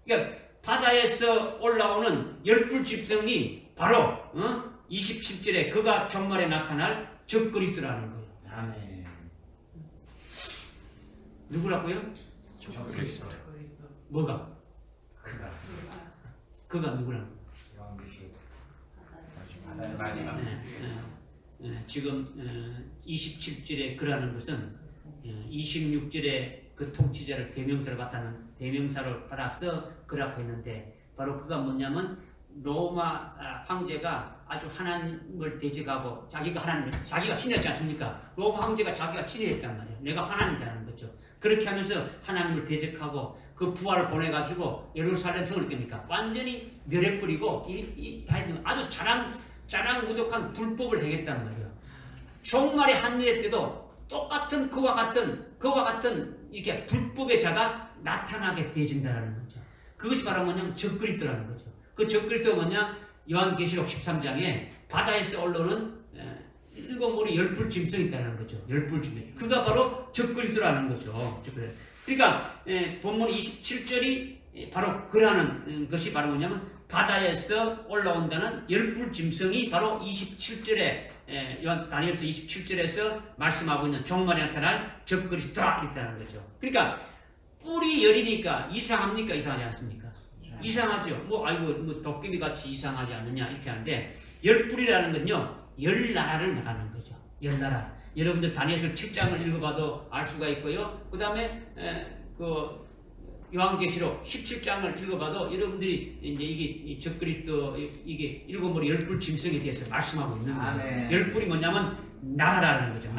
그러니까 바다에서 올라오는 10뿔 짐승이 바로 27절에 그가 종말에 나타날 적그리스도라는 거예요. 누구라고요? 적그리스도. 뭐가? 그가 누구라는 거예요? 지금 27절에 그라는 것은 26절에 그 통치자를 대명사로 받아서 그라고 했는데, 바로 그가 뭐냐면 로마 황제가 아주 하나님을 대적하고 자기가 신이었지 않습니까? 로마 황제가 자기가 신이었단 말이에요. 내가 하나님이라는 거죠. 그렇게 하면서 하나님을 대적하고 그 부하를 보내가지고 예루살렘 성을 깹니까? 완전히 멸해버리고 아주 자랑무독한 불법을 행했다는 말이에요. 종말의 한 일의 때도 똑같은 그와 같은 이렇게 불법의 자가 나타나게 되어진다는 거죠. 그것이 바로 뭐냐면 적그리스도라는 거죠. 그 적그리스도가 뭐냐? 요한계시록 13장에 바다에서 올라오는 7머리 10뿔 짐승이 있다는 거죠. 10뿔 짐승. 그가 바로 적그리스도라는 거죠. 그러니까 본문 27절이 바로 그라는 것이 바로 뭐냐면 바다에서 올라온다는 10뿔 짐승이 바로 27절에 다니엘서 27절에서 말씀하고 있는 종말에 나타날 적그리스도라 있다는 거죠. 그러니까 뿔이 열이니까 이상합니까? 이상하지 않습니까? 이상하죠. 뭐 도깨비 같이 이상하지 않느냐 이렇게 하는데, 10뿔이라는 건요 10나라를 말하는 거죠. 10나라. 여러분들 다니엘서 7장을 읽어봐도 알 수가 있고요. 그 다음에 그 요한계시록 17장을 읽어봐도 여러분들이 이제 이게 적그리스도 이게 7머리 10뿔 짐승에 대해서 말씀하고 있는 거예요. 10뿔이 뭐냐면 나라라는 거죠.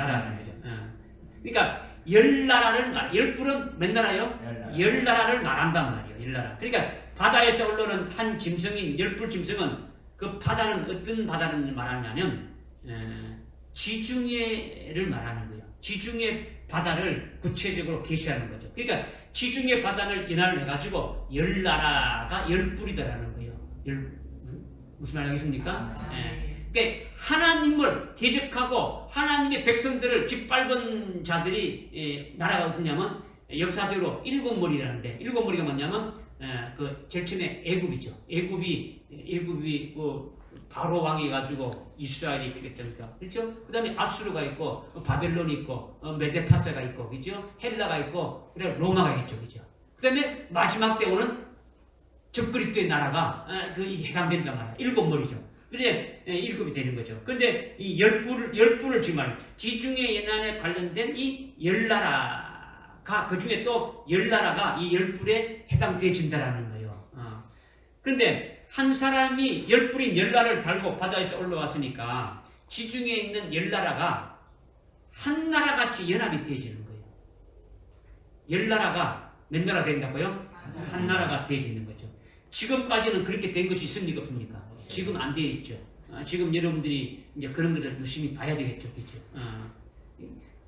그러니까 10뿔은 몇 나라요? 10나라를 말한단 말이에요. 10나라. 그러니까 바다에서 올라오는 한 짐승인 10뿔 짐승은 그 바다는 어떤 바다를 말하냐면 지중해를 말하는 거예요. 지중해 바다를 구체적으로 계시하는 거죠. 그러니까 지중해 바다를 연안을 해가지고 10나라가 10뿔이다라는 거예요. 무슨 말 하겠습니까? 그러니까 하나님을 대적하고 하나님의 백성들을 짓밟은 자들이 나라가 어디냐면 역사적으로 7머리라는데, 7머리가 뭐냐면 그 제일 처음에 애굽이죠. 애굽이 바로 왕이 가지고 이스라엘이 되겠습니까? 그렇죠? 그 다음에 아수르가 있고, 바벨론이 있고, 메데파사가 있고, 그죠? 헬라가 있고, 그리고 로마가 있죠, 그죠? 그 다음에 마지막 때 오는 적그리스도의 나라가 해당된단 말이에요. 7머리죠. 그래 1급이 되는 거죠. 근데 이 10뿔을 지금 말이에요. 지중해 연안에 관련된 이 10나라가, 그 중에 또 10나라가 이 10뿔에 해당되어진다라는 거예요. 그런데 한 사람이 열 뿌린 열나라를 달고 바다에서 올라왔으니까 지중해에 있는 열나라가 한 나라같이 연합이 되어지는 거예요. 열나라가 몇 나라 된다고요? 한 나라가 되어지는 거죠. 지금까지는 그렇게 된 것이 있습니까? 없습니까? 지금 안 되어 있죠. 지금 여러분들이 이제 그런 것을 유심히 봐야 되겠죠. 그렇죠?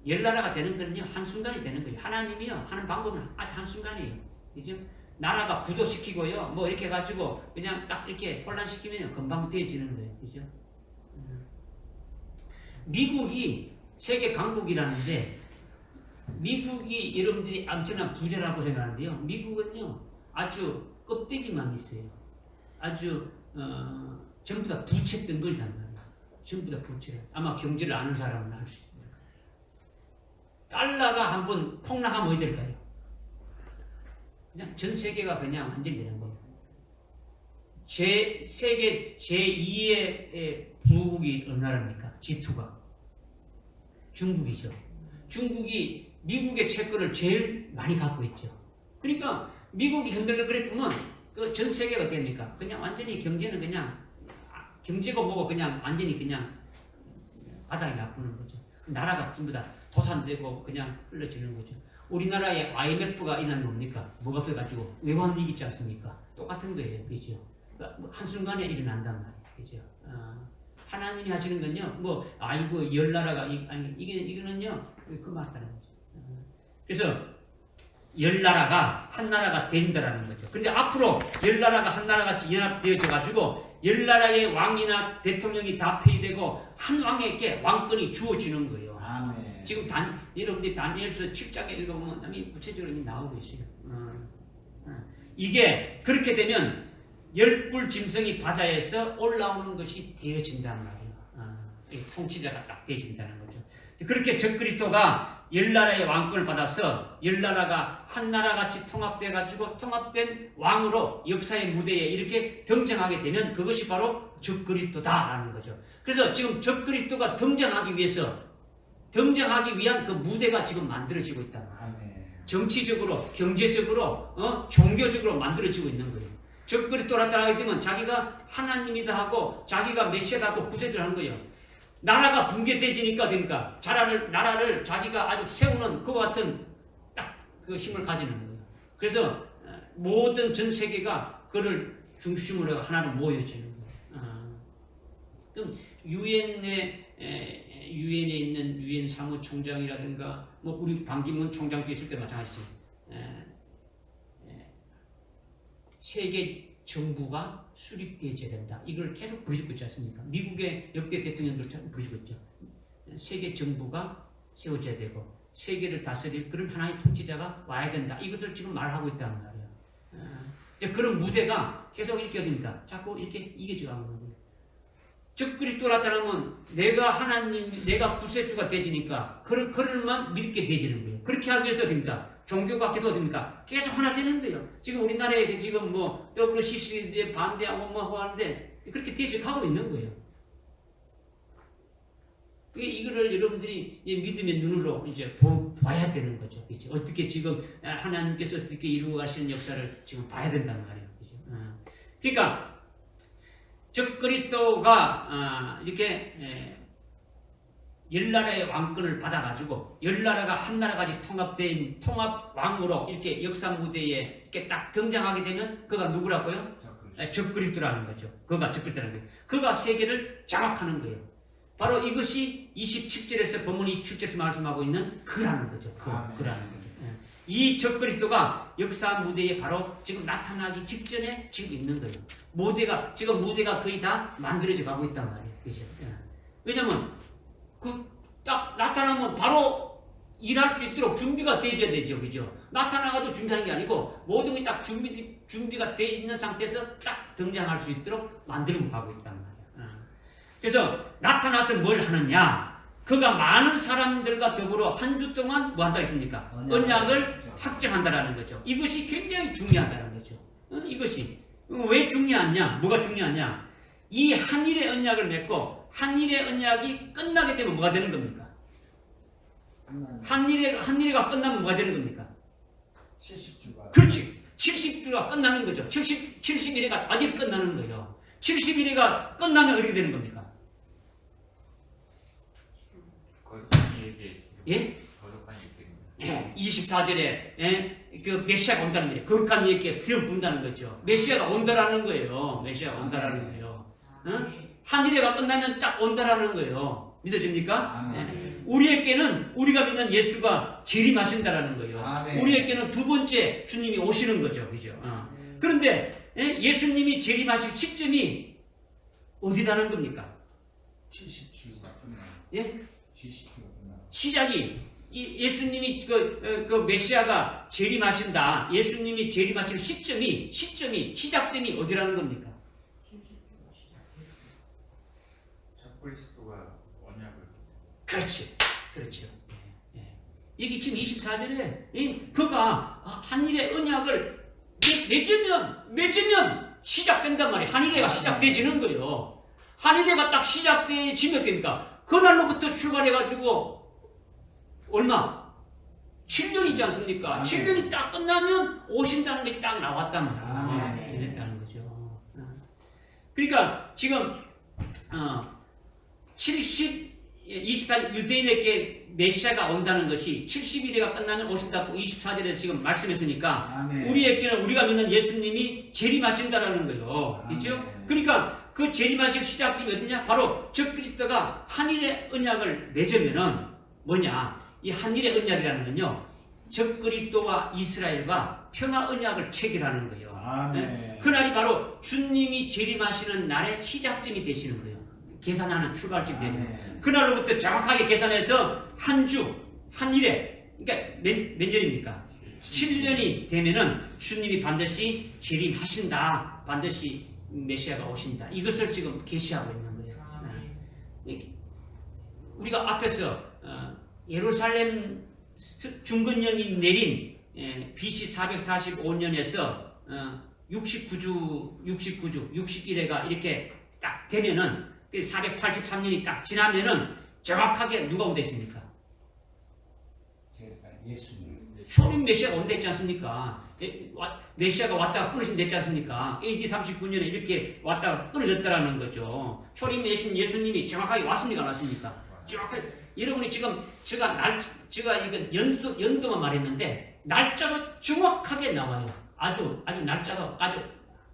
열나라가 되는 거는요, 한순간이 되는 거예요. 하나님이요, 하는 방법은 아주 한순간이에요. 그죠? 나라가 부도시키고요, 뭐 이렇게 해가지고 그냥 딱 이렇게 혼란시키면 금방 되어지는 거예요. 그죠? 미국이 세계 강국이라는데, 미국이 여러분들이 엄청난 부자라고 생각하는데요. 미국은요, 아주 껍데기만 있어요. 아주, 전부 다 부채 덩어리란 말이에요. 전부 다 부채를. 아마 경제를 아는 사람은 알 수 있습니다. 달러가 한번 폭락하면 어디 될까요? 그냥 전 세계가 그냥 완전히 되는 거예요. 세계 제2의 부국이 어느 나라입니까? G2가. 중국이죠. 중국이 미국의 채권을 제일 많이 갖고 있죠. 그러니까 미국이 흔들려 그랬으면 그 전 세계가 어떻게 됩니까? 그냥 완전히 경제는 그냥 경제가 뭐고 그냥 완전히 그냥 바닥이 나쁘는 거죠. 나라가 전부 다 도산되고 그냥 흘러지는 거죠. 우리나라에 IMF가 일어난 뭡니까? 뭐가 없어가지고 외환위기 있지 않습니까? 똑같은 거예요. 그죠? 그러니까 한순간에 일어난단 말이에요. 그죠? 하나님이 하시는 건요, 뭐, 아이고, 열 나라가, 아니, 이거는요, 그 맞다는 거죠. 그래서, 열 나라가 한 나라가 된다라는 거죠. 근데 앞으로 열 나라가 한 나라같이 연합되어져가지고, 열 나라의 왕이나 대통령이 다 폐위되고, 한 왕에게 왕권이 주어지는 거예요. 아멘. 지금 여러분들이 다니엘서 7장에 읽어보면 남이 구체적으로 나오고 있어요. 이게 그렇게 되면 열불 짐승이 바다에서 올라오는 것이 되어진단 말이에요. 통치자가 딱 되어진다는 거죠. 그렇게 적그리스도가 열나라의 왕권을 받아서 열나라가 한 나라같이 통합돼가지고 통합된 왕으로 역사의 무대에 이렇게 등장하게 되면 그것이 바로 적그리스도다라는 거죠. 그래서 지금 적그리스도가 등장하기 위한 그 무대가 지금 만들어지고 있다. 정치적으로, 경제적으로, 종교적으로 만들어지고 있는 거예요. 적그리스도로 나타나게 되면 자기가 하나님이다 하고 자기가 메시아다 하고 구세주를 하는 거예요. 나라가 붕괴되지니까 되니까 나라를 자기가 아주 세우는 그와 같은 딱 그 힘을 가지는 거예요. 그래서 모든 전 세계가 그를 중심으로 하나로 모여지는 거예요. 그럼 유엔에 있는 유엔 사무총장이라든가 뭐 우리 반기문 총장도 있을 때 마찬가지죠. 세계 정부가 수립되어야 된다. 이걸 계속 부르시고 있지 않습니까? 미국의 역대 대통령들 부르시고 있죠. 세계 정부가 세워져야 되고 세계를 다스릴 그런 하나의 통치자가 와야 된다. 이것을 지금 말하고 있다는 말이에요. 그런 무대가 계속 이렇게 어딥니까? 자꾸 이렇게 이겨져 가는 거예요. 적그리스도로 나타나면 내가 하나님, 내가 구세주가 되지니까 그를만 믿게 되지는 거예요. 그렇게 하기 위해서 됩니까? 종교가 계속 됩니까? 계속 하나 되는 거예요. 지금 우리나라에 지금 뭐 WCC에 반대하고 뭐 하는데 그렇게 계속 가고 있는 거예요. 이거를 여러분들이 믿음의 눈으로 이제 봐야 되는 거죠. 그렇죠? 어떻게 지금 하나님께서 어떻게 이루어 가시는 역사를 지금 봐야 된다는 말이에요. 그렇죠? 그러니까 적그리스도가 이렇게 열나라의 왕권을 받아가지고 열나라가 한 나라까지 통합된 통합왕으로 이렇게 역사 무대에 이렇게 딱 등장하게 되면 그가 누구라고요? 적그리스도라는 거죠. 그가 적그리스도라는 거예요. 그가 세계를 장악하는 거예요. 바로 이것이 27절에서 본문 27절에서 말씀하고 있는 그라는 거죠. 그라는 거죠. 이 적그리스도가 역사 무대에 바로 지금 나타나기 직전에 지금 있는 거예요. 지금 무대가 거의 다 만들어져 가고 있단 말이에요. 그죠? 왜냐면 딱 나타나면 바로 일할 수 있도록 준비가 되어야 되죠. 그죠? 나타나가지고 준비하는 게 아니고 모든 게 딱 준비가 되어 있는 상태에서 딱 등장할 수 있도록 만들고 가고 있단 말이에요. 그래서 나타나서 뭘 하느냐? 그가 많은 사람들과 더불어 한 주 동안 뭐 한다 했습니까? 언약을 확정한다라는 거죠. 이것이 굉장히 중요하다는 거죠. 이것이 왜 중요하냐? 뭐가 중요하냐? 이 한일의 언약을 맺고 한일의 언약이 끝나게 되면 뭐가 되는 겁니까? 한일회가 끝나면 뭐가 되는 겁니까? 70주가. 그렇지. 70주가 끝나는 거죠. 70일에가 아직 끝나는 거예요. 70일에가 끝나면 어떻게 되는 겁니까? 거룩한 얘기. 예? 거룩한 얘기입니다. 24절에 그 메시아가 온다는 거예요. 거룩한 이에게 피를 분다는 거죠. 메시아가 온다라는 거예요. 메시아가 온다라는 거예요. 응? 한 일회가 끝나면 딱 온다라는 거예요. 믿어집니까? 아멘. 우리에게는 우리가 믿는 예수가 재림하신다라는 거예요. 아멘. 우리에게는 두 번째 주님이 오시는 거죠. 그죠? 그런데 예수님이 재림하실 시점이 어디다는 겁니까? 70주가 끝나요. 예? 70주가 끝나요. 시작이 예수님이 그 메시아가 재림하신다. 예수님이 재림하실 시점이 시작점이 어디라는 겁니까? 첫 그리스도가 언약을 그렇죠. 이게 지금 24절에 그가 한일의 언약을 맺으면 시작된단 말이에요. 한일회가 시작되지는 거예요. 한일회가 딱 시작되지면 됩니까? 그날로부터 출발해가지고 얼마? 7년이지 않습니까? 아멘. 7년이 딱 끝나면 오신다는 것이 딱 나왔단 말이에요. 아멘. 됐다는 거죠. 그러니까 지금 24 유대인에게 메시아가 온다는 것이 70일에가 끝나면 오신다고 24절에 지금 말씀했으니까 아멘. 우리에게는 우리가 믿는 예수님이 재림하신다라는 거예요. 그렇죠? 아멘. 그러니까 그 재림하실 시작점이 어디냐? 바로 저 그리스도가 한일의 언약을 맺으면은 뭐냐? 이 한일의 언약이라는 건요. 저 그리스도와 이스라엘과 평화 언약을 체결하는 거예요. 아멘. 그날이 바로 주님이 재림하시는 날의 시작점이 되시는 거예요. 계산하는 출발점이 되시는 거예요. 아멘. 그날로부터 정확하게 계산해서 한 주, 한 일에, 그러니까 몇 년입니까? 7년이 되면은 주님이 반드시 재림하신다. 반드시 메시아가 오신다. 이것을 지금 계시하고 있는 거예요. 우리가 앞에서 예루살렘 중건년이 내린 BC 445년에서 61회가 이렇게 딱 되면은 483년이 딱 지나면은 정확하게 누가 온다 했습니까? 예수님. 초림 메시아가 온다 했지 않습니까? 메시아가 왔다가 끊어진다 했지 않습니까? AD 39년에 이렇게 왔다가 끊어졌다라는 거죠. 초림 예수님이 정확하게 왔습니까? 안 왔습니까? 정확하게. 여러분이 지금 제가 이건 연도만 말했는데 날짜도 정확하게 나와요. 아주 날짜도 아주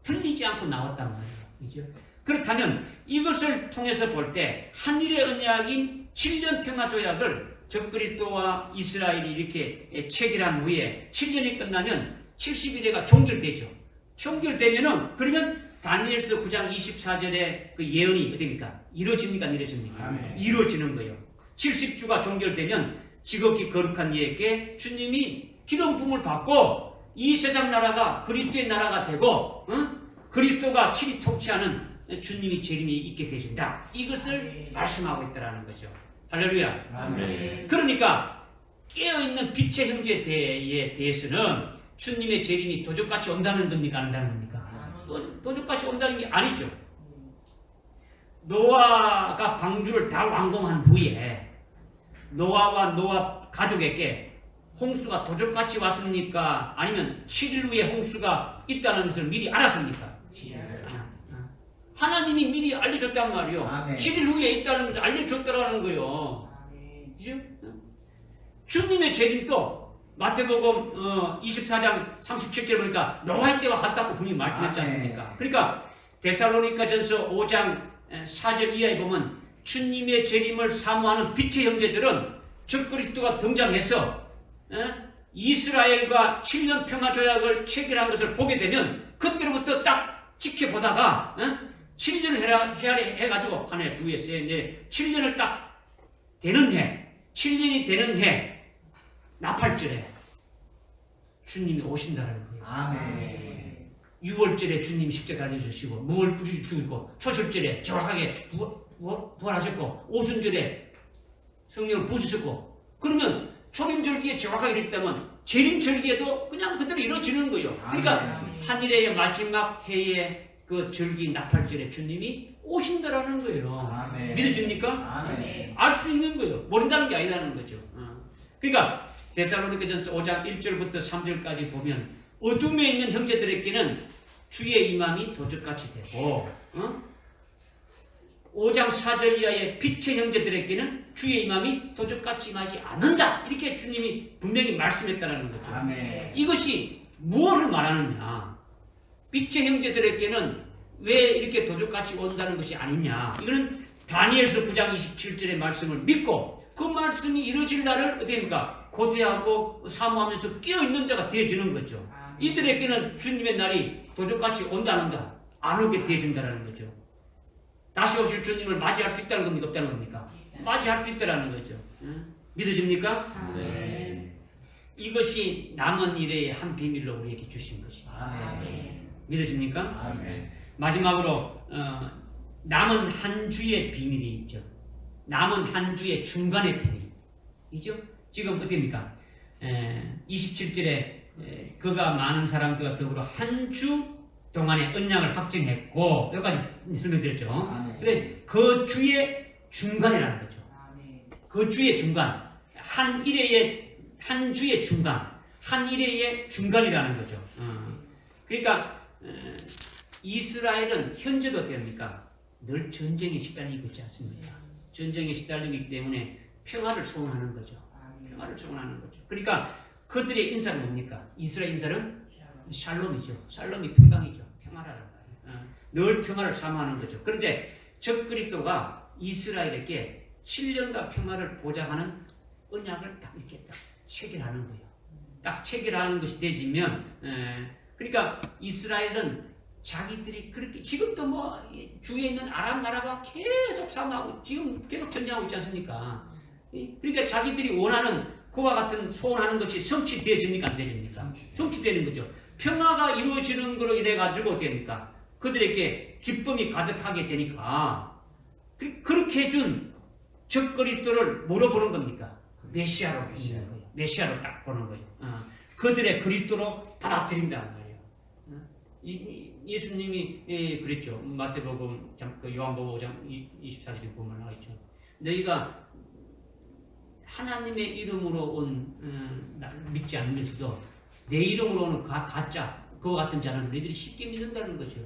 틀리지 않고 나왔단 말이에요. 그죠? 그렇다면 이것을 통해서 볼 때 한일의 언약인 7년 평화 조약을 적그리스도와 이스라엘이 이렇게 체결한 후에 7년이 끝나면 70일에가 종결되죠. 종결되면은 그러면 다니엘서 9장 24절의 그 예언이 어디입니까? 이루어집니까? 안 이루어집니까? 아멘. 이루어지는 거예요. 70주가 종결되면 지극히 거룩한 이에게 주님이 기름 부음을 받고 이 세상 나라가 그리스도의 나라가 되고 그리스도가 칠이 통치하는 주님이 재림이 있게 되신다. 이것을 말씀하고 있다는 거죠. 할렐루야. 아멘. 그러니까 깨어있는 빛의 형제에 대해서는 주님의 재림이 도적같이 온다는 겁니까? 안 온다는 겁니까? 도적같이 온다는 게 아니죠. 노아가 방주를 다 완공한 후에 노아와 노아 가족에게 홍수가 도적같이 왔습니까? 아니면 7일 후에 홍수가 있다는 것을 미리 알았습니까? 하나님이 미리 알려줬단 말이요. 아멘. 7일 후에 있다는 것을 알려줬다라는 거예요. 그죠? 주님의 재림도 마태복음 24장 37절 보니까 노아의 때와 같다고 분명히 말씀했지 않습니까? 그러니까 데살로니가전서 5장 4절 이하에 보면 주님의 재림을 사모하는 빛의 형제들은 적그리스도가 등장해서 이스라엘과 7년 평화조약을 체결한 것을 보게 되면 그때로부터 딱 지켜보다가 7년을 해가지고 하나, 둘, 셋, 넷 7년을 딱 되는 해 7년이 되는 해 나팔절에 주님이 오신다는 거예요. 아멘. 6월절에 주님이 십자가를 주시고 무월 주시고 초실절에 정확하게 부활하셨고 오순절에 성령을 부으셨고 그러면 초림절기에 정확하게 이랬다면 재림절기에도 그냥 그대로 이루어지는 거예요. 그러니까 아멘. 한일의 마지막 해에 그 절기 나팔절에 주님이 오신다라는 거예요. 아멘. 믿어집니까? 아멘. 알 수 있는 거예요. 모른다는 게 아니라는 거죠. 그러니까 데살로니가전서 5장 1절부터 3절까지 보면 어둠에 있는 형제들에게는 주의 임함이 도적같이 되고 5장 4절 이하의 빛의 형제들에게는 주의 임함이 도적같이 임하지 않는다. 이렇게 주님이 분명히 말씀했다는 거죠. 아멘. 이것이 무엇을 말하느냐? 빛의 형제들에게는 왜 이렇게 도적같이 온다는 것이 아니냐? 이거는 다니엘서 9장 27절의 말씀을 믿고 그 말씀이 이루어질 날을 어떻게 합니까? 고대하고 사모하면서 끼어있는 자가 되어지는 거죠. 이들에게는 주님의 날이 도적같이 온다 안 온다? 안 오게 되어진다는 거죠. 다시 오실 주님을 맞이할 수 있다는 겁니까? 없다는 겁니까? 맞이할 수 있다는 거죠. 믿어집니까? 네. 이것이 남은 일의 한 비밀로 우리에게 주신 것이에요. 아멘. 믿어집니까? 아멘. 마지막으로 남은 한 주의 비밀이 있죠. 남은 한 주의 중간의 비밀이죠. 지금 어떻게입니까? 27절에 그가 많은 사람들과 더불어 한 주 동안의 언약을 확정했고 여기까지 설명드렸죠. 근데 그 주의 중간이라는 거죠. 그 주의 중간, 한 일회의 한 주의 중간, 한 일회의 중간이라는 거죠. 그러니까 이스라엘은 현재도 어떻습니까? 늘 전쟁에 시달리고 있지 않습니까? 전쟁에 시달리고 있기 때문에 평화를 소원하는 거죠. 평화를 소원하는 거죠. 그러니까 그들의 인사는 뭡니까? 이스라엘 인사는 샬롬이죠. 샬롬이 평강이죠. 평화라는 거예요. 늘 평화를 사모하는 거죠. 그런데 적그리스도가 이스라엘에게 7년간 평화를 보장하는 언약을 딱 이렇게 딱 체결하는 거예요. 딱 체결하는 것이 되지면, 그러니까 이스라엘은 자기들이 그렇게 지금도 뭐 주위에 있는 아람 나라가 계속 싸움하고 지금 계속 전쟁하고 있지 않습니까? 그러니까 자기들이 원하는 그와 같은 소원하는 것이 성취되어집니까? 안 되집니까? 성취되는 거죠. 평화가 이루어지는 거로 인해 가지고 어떻게 됩니까? 그들에게 기쁨이 가득하게 되니까 그렇게 해준 적그리스도를 뭐로 보는 겁니까? 메시아로 보는 거예요. 메시아로 딱 보는 거예요. 그들의 그리스도로 받아들인다는 거예요. 예수님이 그랬죠. 마태복음, 요한복음 5장 24절에 보면 나와있죠. 너희가 하나님의 이름으로 온 믿지 않으면서도 내 이름으로 오는 가짜 그와 같은 자는 너희들이 쉽게 믿는다는 거죠.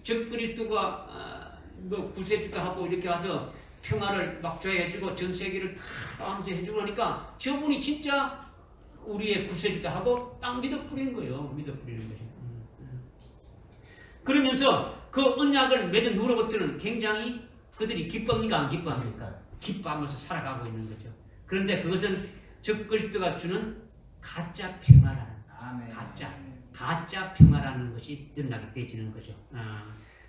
적그리스도가 뭐 구세주도 하고 이렇게 와서 평화를 막 조회해주고 전 세계를 다 하면서 해주고 하니까 저분이 진짜 우리의 구세주도 하고 딱 믿어버리는 거예요. 믿어버리는 거죠. 그러면서 그 언약을 맺은 누로부터는 굉장히 그들이 기쁩니까? 안 기뻐합니까? 기뻐하면서 살아가고 있는 거죠. 그런데 그것은 적그리스도가 주는 가짜 평화라는 거죠. 가짜 평화라는 것이 드러나게 되어지는 거죠.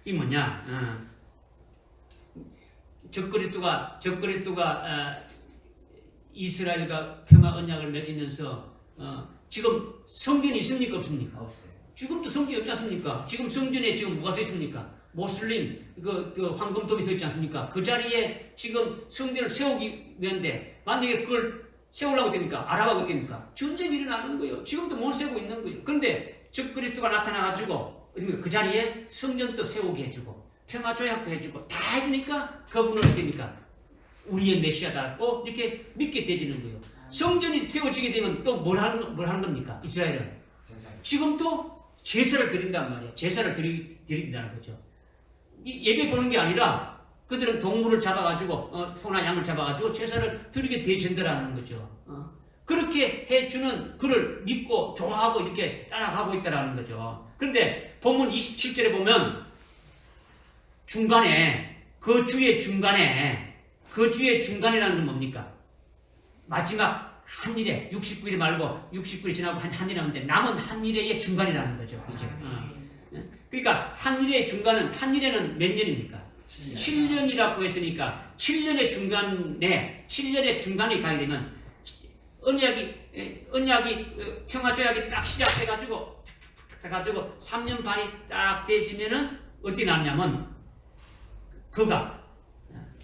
이 뭐냐? 적그리스도가 이스라엘과 평화 언약을 맺으면서 지금 성전이 있습니까? 없습니까? 없어요. 지금도 성전이 없지 않습니까? 지금 성전에 지금 뭐가 서 있습니까? 모슬림 그 황금톱이 서 있지 않습니까? 그 자리에 지금 성전을 세우기 위한데 만약에 그걸 세우려고 됩니까? 아랍하고 됩니까? 전쟁이 일어나는 거예요. 지금도 못 세우고 있는 거예요. 그런데 적그리스도가 나타나가지고 그 자리에 성전도 세우게 해주고 평화 조약도 해주고 다 해주니까 그분을 어떻게 됩니까? 우리의 메시아다고 이렇게 믿게 되지는 거예요. 성전이 세워지게 되면 또 뭘 하는 겁니까? 이스라엘은 지금도 제사를 드린단 말이에요. 제사를 드린다는 거죠. 예배 보는 게 아니라 그들은 동물을 잡아가지고 소나 양을 잡아가지고 제사를 드리게 되어진다라는 거죠. 그렇게 해주는 그를 믿고 좋아하고 이렇게 따라가고 있다라는 거죠. 그런데 본문 27절에 보면 중간에 그 주의 중간이라는 건 뭡니까? 마지막 한 일에 69일 말고 69일이 지나고 한 일이 남는데 남은 한 일의 중간이라는 거죠. 그죠? 그러니까 한 일의 중간은 한 일에는 몇 년입니까? 7년이라고 했으니까 7년의 중간에 가게 되면 언약이 평화 조약이 딱 시작해가지고 3년 반이 딱 되어지면은 어떻게 나냐면 그가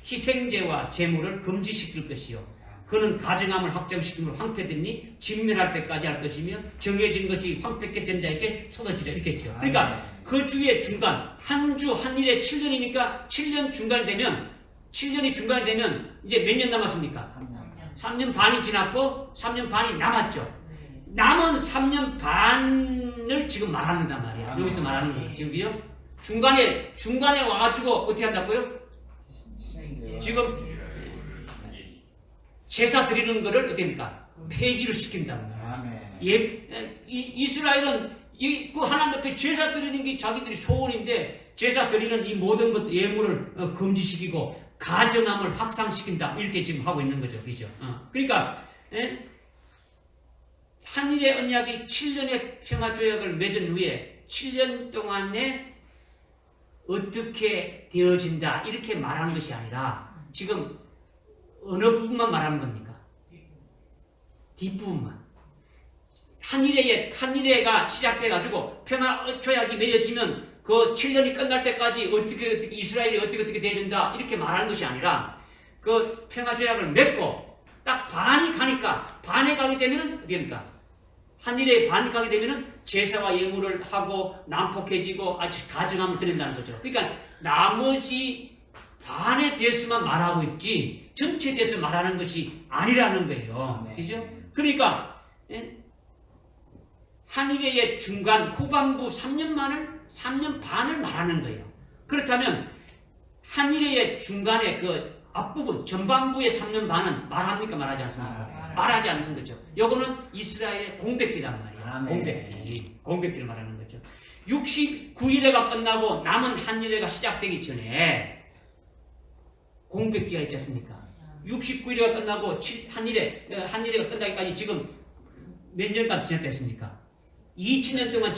희생제와 제물을 금지시킬 것이요. 그는 가증함을 확정시킴으로 황폐되니 진멸할 때까지 할 것이며 정해진 것이 황폐케 된 자에게 쏟아지라 이렇게 했죠. 그러니까 그 주의 중간 한 주 한 일에 7년이니까 7년이 중간이 되면 이제 몇 년 남았습니까? 3년 반이 지났고 3년 반이 남았죠. 남은 3년 반을 지금 말한단 말이야. 여기서 말하는 거예요. 지금 그죠? 중간에 와가지고 어떻게 한다고요? 지금 제사 드리는 거를 어떻게 합니까? 폐지를 시킨다는 거예요. 아멘. 이스라엘은 그 하나님 앞에 제사 드리는 게 자기들이 소원인데 제사 드리는 이 모든 것 예물을 금지시키고 가정함을 확산시킨다 이렇게 지금 하고 있는 거죠, 그죠? 그러니까 한일의 언약이 7년의 평화조약을 맺은 후에 7년 동안에 어떻게 되어진다 이렇게 말하는 것이 아니라 지금 어느 부분만 말하는 겁니까? 뒷부분만. 한일회가 시작돼가지고 평화조약이 맺어지면 그 7년이 끝날 때까지 어떻게 이스라엘이 어떻게 되어진다 이렇게 말하는 것이 아니라 그 평화조약을 맺고 딱 반이 가니까 반에 가게 되면은 어떻게 됩니까? 한일에 반이 가게 되면은 제사와 예물을 하고 난폭해지고 아주 가증함을 드린다는 거죠. 그러니까 나머지 반에 대해서만 말하고 있지 전체에 대해서 말하는 것이 아니라는 거예요. 그죠? 그러니까 한일의 중간 후반부 3년 반을 말하는 거예요. 그렇다면 한일의 중간에 그 앞부분 전반부의 3년 반은 말합니까 말하지 않습니까? 말하지 않는 거죠. 요거는 이스라엘의 공백기란 말이에요. 공백기를 말하는 거죠. 69일회가 끝나고 남은 한일회가 시작되기 전에 공백기가 있지 않습니까? 69일회가 끝나고 한일회가 끝나기까지 지금 몇 년간 지났다 했습니까? 2000년 동안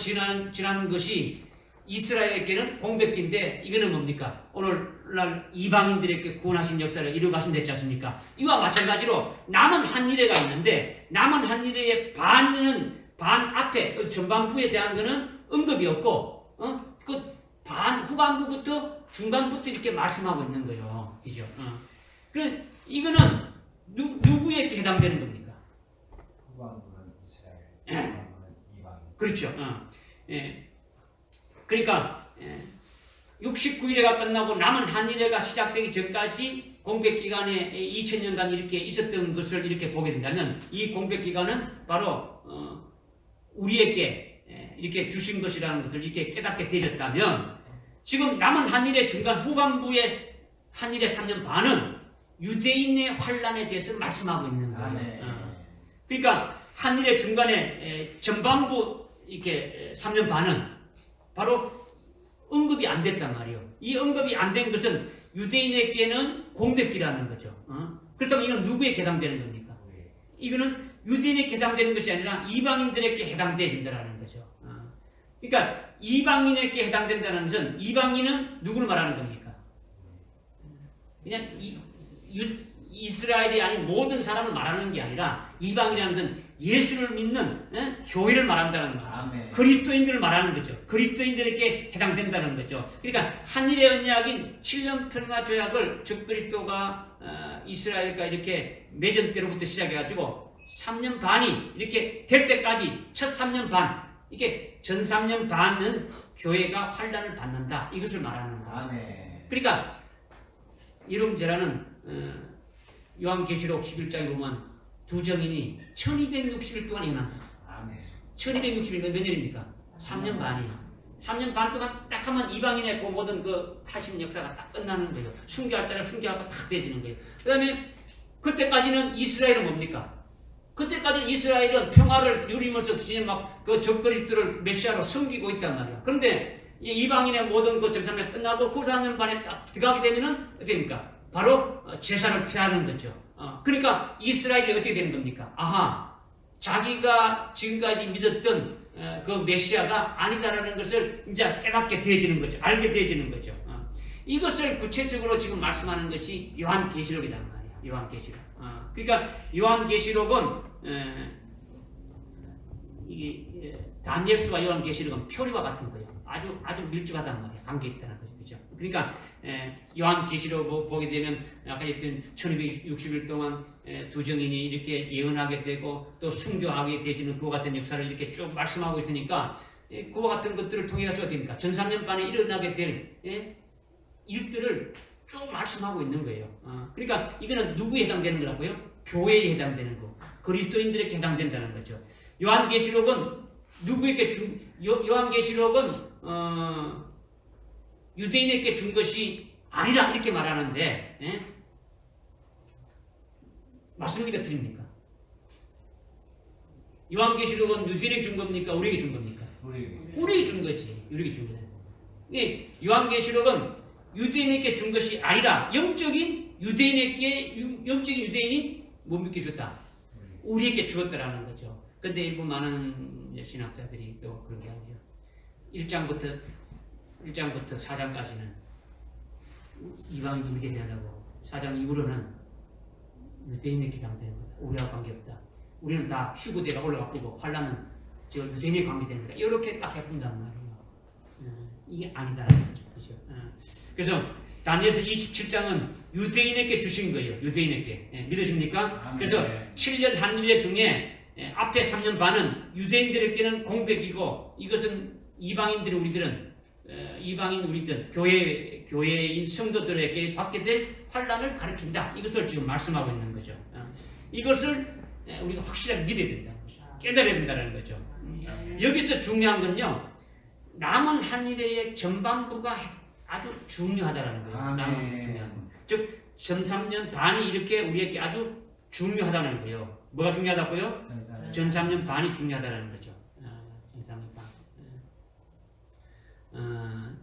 지난 것이 이스라엘에게는 공백기인데 이거는 뭡니까? 오늘날 이방인들에게 구원하신 역사를 이루가신 됐지 않습니까? 이와 마찬가지로 남은 한일회가 있는데 남은 한일회의 반 앞에 전반부에 대한 거는 언급이 없고 그 반 후반부부터 중간부터 이렇게 말씀하고 있는 거예요. 그죠? 그래 이거는 누구에게 해당되는 겁니까? 후반부는 이스라엘, 후반부는 이방. 그렇죠. 그러니까 69일회가 끝나고 남은 한일회가 시작되기 전까지 공백기간에 2000년간 이렇게 있었던 것을 이렇게 보게 된다면 이 공백기간은 바로 우리에게 이렇게 주신 것이라는 것을 이렇게 깨닫게 되었다면 지금 남은 한일회 중간 후반부의 한일회 3년 반은 유대인의 환란에 대해서 말씀하고 있는 거예요. 그러니까 한일회 중간에 전반부 이렇게 3년 반은 바로 언급이 안 됐단 말이에요. 이 언급이 안 된 것은 유대인에게는 공백기라는 거죠. 그렇다면 이건 누구에게 해당되는 겁니까? 이거는 유대인에게 해당되는 것이 아니라 이방인들에게 해당되어진다는 거죠. 그러니까 이방인에게 해당된다는 것은 이방인은 누구를 말하는 겁니까? 그냥 이스라엘이 아닌 모든 사람을 말하는 게 아니라 이방이라는 것은 예수를 믿는 교회를 말한다는 거죠. 그리스도인들을 말하는 거죠. 그리스도인들에게 해당된다는 거죠. 그러니까 한일의 언약인 7년 평화조약을 즉 그리스도가 이스라엘과 이렇게 맺은 때로부터 시작해가지고 3년 반이 이렇게 될 때까지 첫 3년 반 이게 전 3년 반은 교회가 환란을 받는다 이것을 말하는 거예요. 그러니까 여러분 제라는 요한계시록 11장에 보면 두 정인이 1260일 동안 일어난다. 1260일 몇 년입니까? 3년 반이에요. 3년 반 동안 딱 하면 이방인의 그 모든 그 하신 역사가 딱 끝나는 거예요. 순교할 자를 순교하고 딱 되어지는 거예요. 그 다음에 그때까지는 이스라엘은 뭡니까? 그때까지는 이스라엘은 평화를 누리면서 막그 적그리스도를 메시아로 섬기고 있단 말이야. 그런데 이방인의 모든 그 점삼에 끝나고 후 3년 반에 딱 들어가게 되면은 어떻게 됩니까? 바로 제사를 피하는 거죠. 그러니까 이스라엘이 어떻게 되는 겁니까? 아하, 자기가 지금까지 믿었던 그 메시아가 아니다라는 것을 이제 깨닫게 되어지는 거죠. 알게 되어지는 거죠. 이것을 구체적으로 지금 말씀하는 것이 요한계시록이란 말이야. 요한계시록. 그러니까 요한계시록은 다니엘서와 요한계시록은 표리와 같은 거예요. 아주 밀접하단 말이야. 관계 있다는 거죠. 그죠? 그러니까 요한계시록 보게 되면 아까 얘기했던 1260일 동안 두 정인이 이렇게 예언하게 되고 또 순교하게 되지는 그와 같은 역사를 이렇게 쭉 말씀하고 있으니까 그와 같은 것들을 통해 가지고 됩니까? 전 3년 반에 일어나게 될 일들을 쭉 말씀하고 있는 거예요. 그러니까 이거는 누구에 해당되는 거라고요? 교회에 해당되는 거. 그리스도인들에게 해당된다는 거죠. 요한계시록은 누구에게 요한계시록은 유대인에게 준 것이 아니라 이렇게 말하는데, 예? 맞습니까? 틀립니까? 요한계시록은 유대인에게 준 겁니까? 우리에게 준 겁니까? 우리에게 준 거지. 우리에게 준 거다. 요한계시록은 유대인에게 준 것이 아니라 영적인 유대인이 뭡니까 줬다? 우리에게 주었다라는 거죠. 근데 일부 많은 신학자들이 또 그런 게 아니에요. 1장부터 4장까지는 이방인이 우리에게 대하다고 4장 이후로는 유대인에게 해당되는 거다. 우리와 관계없다. 우리는 다 휴고대가 올라가고 환란은 저 유대인에 관계되는 거다. 이렇게 딱 해본단 말이에요. 이게 아니다라는 거죠. 그죠? 그래서 다니엘서 27장은 유대인에게 주신 거예요. 유대인에게. 믿어집니까? 아멘. 그래서 7년 한일회 중에 앞에 3년 반은 유대인들에게는 공백이고 이것은 이방인들은 우리들은 교회인 성도들에게 받게 될 환란을 가리킨다. 이것을 지금 말씀하고 있는 거죠. 이것을 우리가 확실하게 믿어야 된다. 깨달아야 된다는 거죠. 여기서 중요한 건요. 남은 한일회의 전반부가 아주 중요하다는 거예요. 남은 중요한 거. 즉 전 3년 반이 이렇게 우리에게 아주 중요하다는 거예요. 뭐가 중요하다고요? 전 3년 반이 중요하다는 거죠.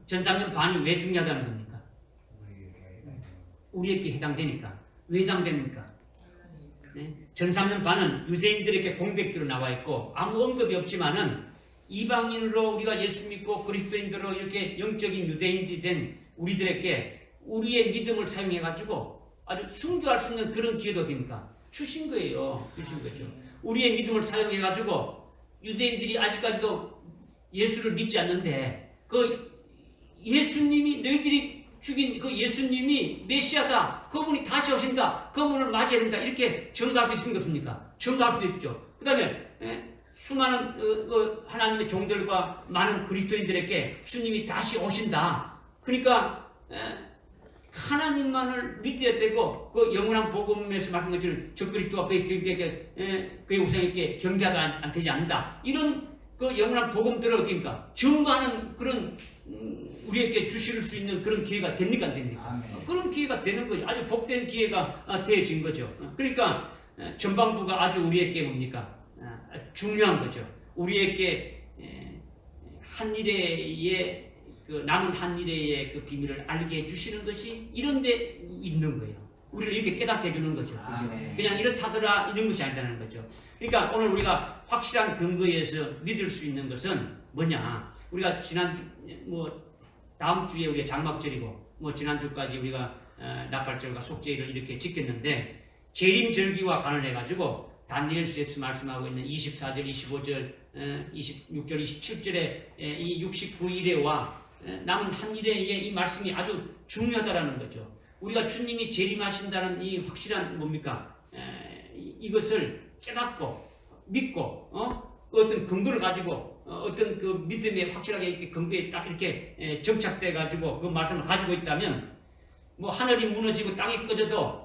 전 3년 반이 왜 중요하다는 겁니까? 우리에게 해당되니까. 왜 해당됩니까? 네? 전 3년 반은 유대인들에게 공백기로 나와 있고 아무 언급이 없지만은 이방인으로 우리가 예수 믿고 그리스도인들로 이렇게 영적인 유대인들이 된 우리들에게 우리의 믿음을 사용해가지고 아주 순교할 수 있는 그런 기회도 됩니까? 주신 거예요. 주신 거죠. 우리의 믿음을 사용해가지고 유대인들이 아직까지도 예수를 믿지 않는데 그 예수님이 너희들이 죽인 그 예수님이 메시아다. 그분이 다시 오신다. 그분을 맞이해야 된다. 이렇게 증거할 수 있는 게 없습니까? 증거할 수도 있죠. 그 다음에 수많은 하나님의 종들과 많은 그리스도인들에게 주님이 다시 오신다. 그러니까 하나님만을 믿어야 되고 그 영원한 복음에서 말한 것처럼 저 그리스도와 그의 우상에게 경배가 안 되지 않는다. 이런 그 영원한 복음들을 어떻습니까? 증거하는 그런 우리에게 주실 수 있는 그런 기회가 됩니까? 안 됩니까? 아멘. 그런 기회가 되는 거죠. 아주 복된 기회가 되어진 거죠. 그러니까 전반부가 아주 우리에게 뭡니까? 중요한 거죠. 우리에게 한일회의 그 남은 한일회의 그 비밀을 알게 해주시는 것이 이런데 있는 거예요. 우리를 이렇게 깨닫게 해주는 거죠. 그죠? 그냥 이렇다더라 이런 것이 아니라는 거죠. 그러니까 오늘 우리가 확실한 근거에서 믿을 수 있는 것은 뭐냐? 우리가 다음 주에 우리가 장막절이고 지난주까지 우리가 나팔절과 속죄일을 이렇게 지켰는데 재림절기와 관련해 가지고 다니엘서에서 말씀하고 있는 24절, 25절, 26절, 27절의 이 69일에와 남은 한일회의 이 말씀이 아주 중요하다라는 거죠. 우리가 주님이 재림하신다는 이 확실한 뭡니까? 이것을 깨닫고 믿고 어떤 근거를 가지고 어떤 그 믿음에 확실하게 이렇게 근거에 딱 이렇게 정착돼 가지고 그 말씀을 가지고 있다면 하늘이 무너지고 땅이 꺼져도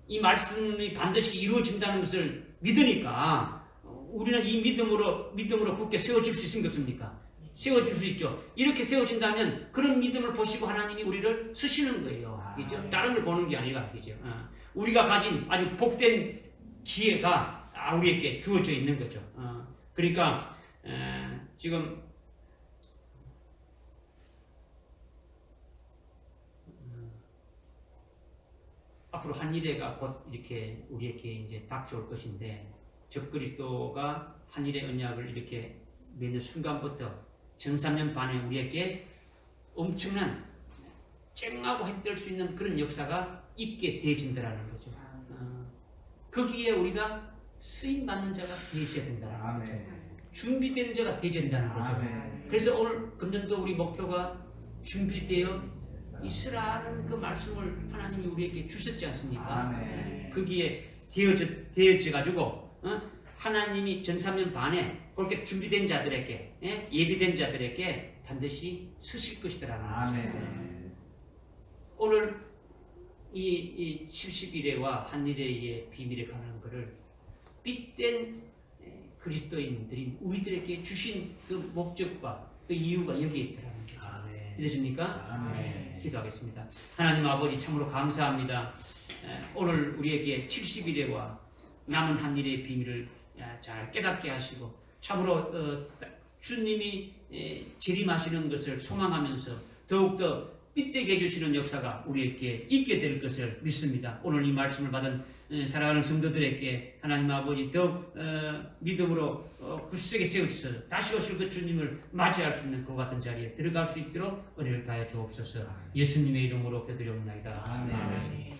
이 말씀이 반드시 이루어진다는 것을 믿으니까 우리는 이 믿음으로 굳게 세워질 수 있습니까? 없습니까? 세워질 수 있죠. 이렇게 세워진다면 그런 믿음을 보시고 하나님이 우리를 쓰시는 거예요. 그죠? 다른 걸 보는 게 아니라, 그죠? 우리가 가진 아주 복된 기회가 우리에게 주어져 있는 거죠. 그러니까 지금 앞으로 한일회가 곧 이렇게 우리에게 이제 닥쳐올 것인데 적그리스도가 한일의 언약을 이렇게 맺는 순간부터 전 3년 반에 우리에게 엄청난 쨍하고 해뜰 수 있는 그런 역사가 있게 되어진다라는 거죠. 거기에 우리가 쓰임받는 자가 되어져야 된다는 거죠. 준비된 자가 되어야 된다는 거죠. 그래서 오늘 금년도 우리 목표가 준비되어 있으라는 그 말씀을 하나님이 우리에게 주셨지 않습니까? 거기에 되어져 가지고 하나님이 전 3년 반에 그렇게 준비된 자들에게 예비된 자들에게 반드시 서실 것이라는 거죠. 오늘 이 70일회와 한일회의 비밀에 관한 것을 빛된 그리스도인들인 우리들에게 주신 그 목적과 그 이유가 여기에 있더라는 거예요. 아멘. 믿어집니까? 아멘. 기도하겠습니다. 하나님 아버지 참으로 감사합니다. 오늘 우리에게 70일에와 남은 한 일의 비밀을 잘 깨닫게 하시고 참으로 주님이 재림하시는 것을 소망하면서 더욱더 삐되게 해주시는 역사가 우리에게 있게 될 것을 믿습니다. 오늘 이 말씀을 받은 사랑하는 성도들에게 하나님 아버지 더욱 믿음으로 굳세게 세우셔서 다시 오실 그 주님을 맞이할 수 있는 그 같은 자리에 들어갈 수 있도록 은혜를 다해 주옵소서. 예수님의 이름으로 기도드리옵나이다. 아멘. 아멘.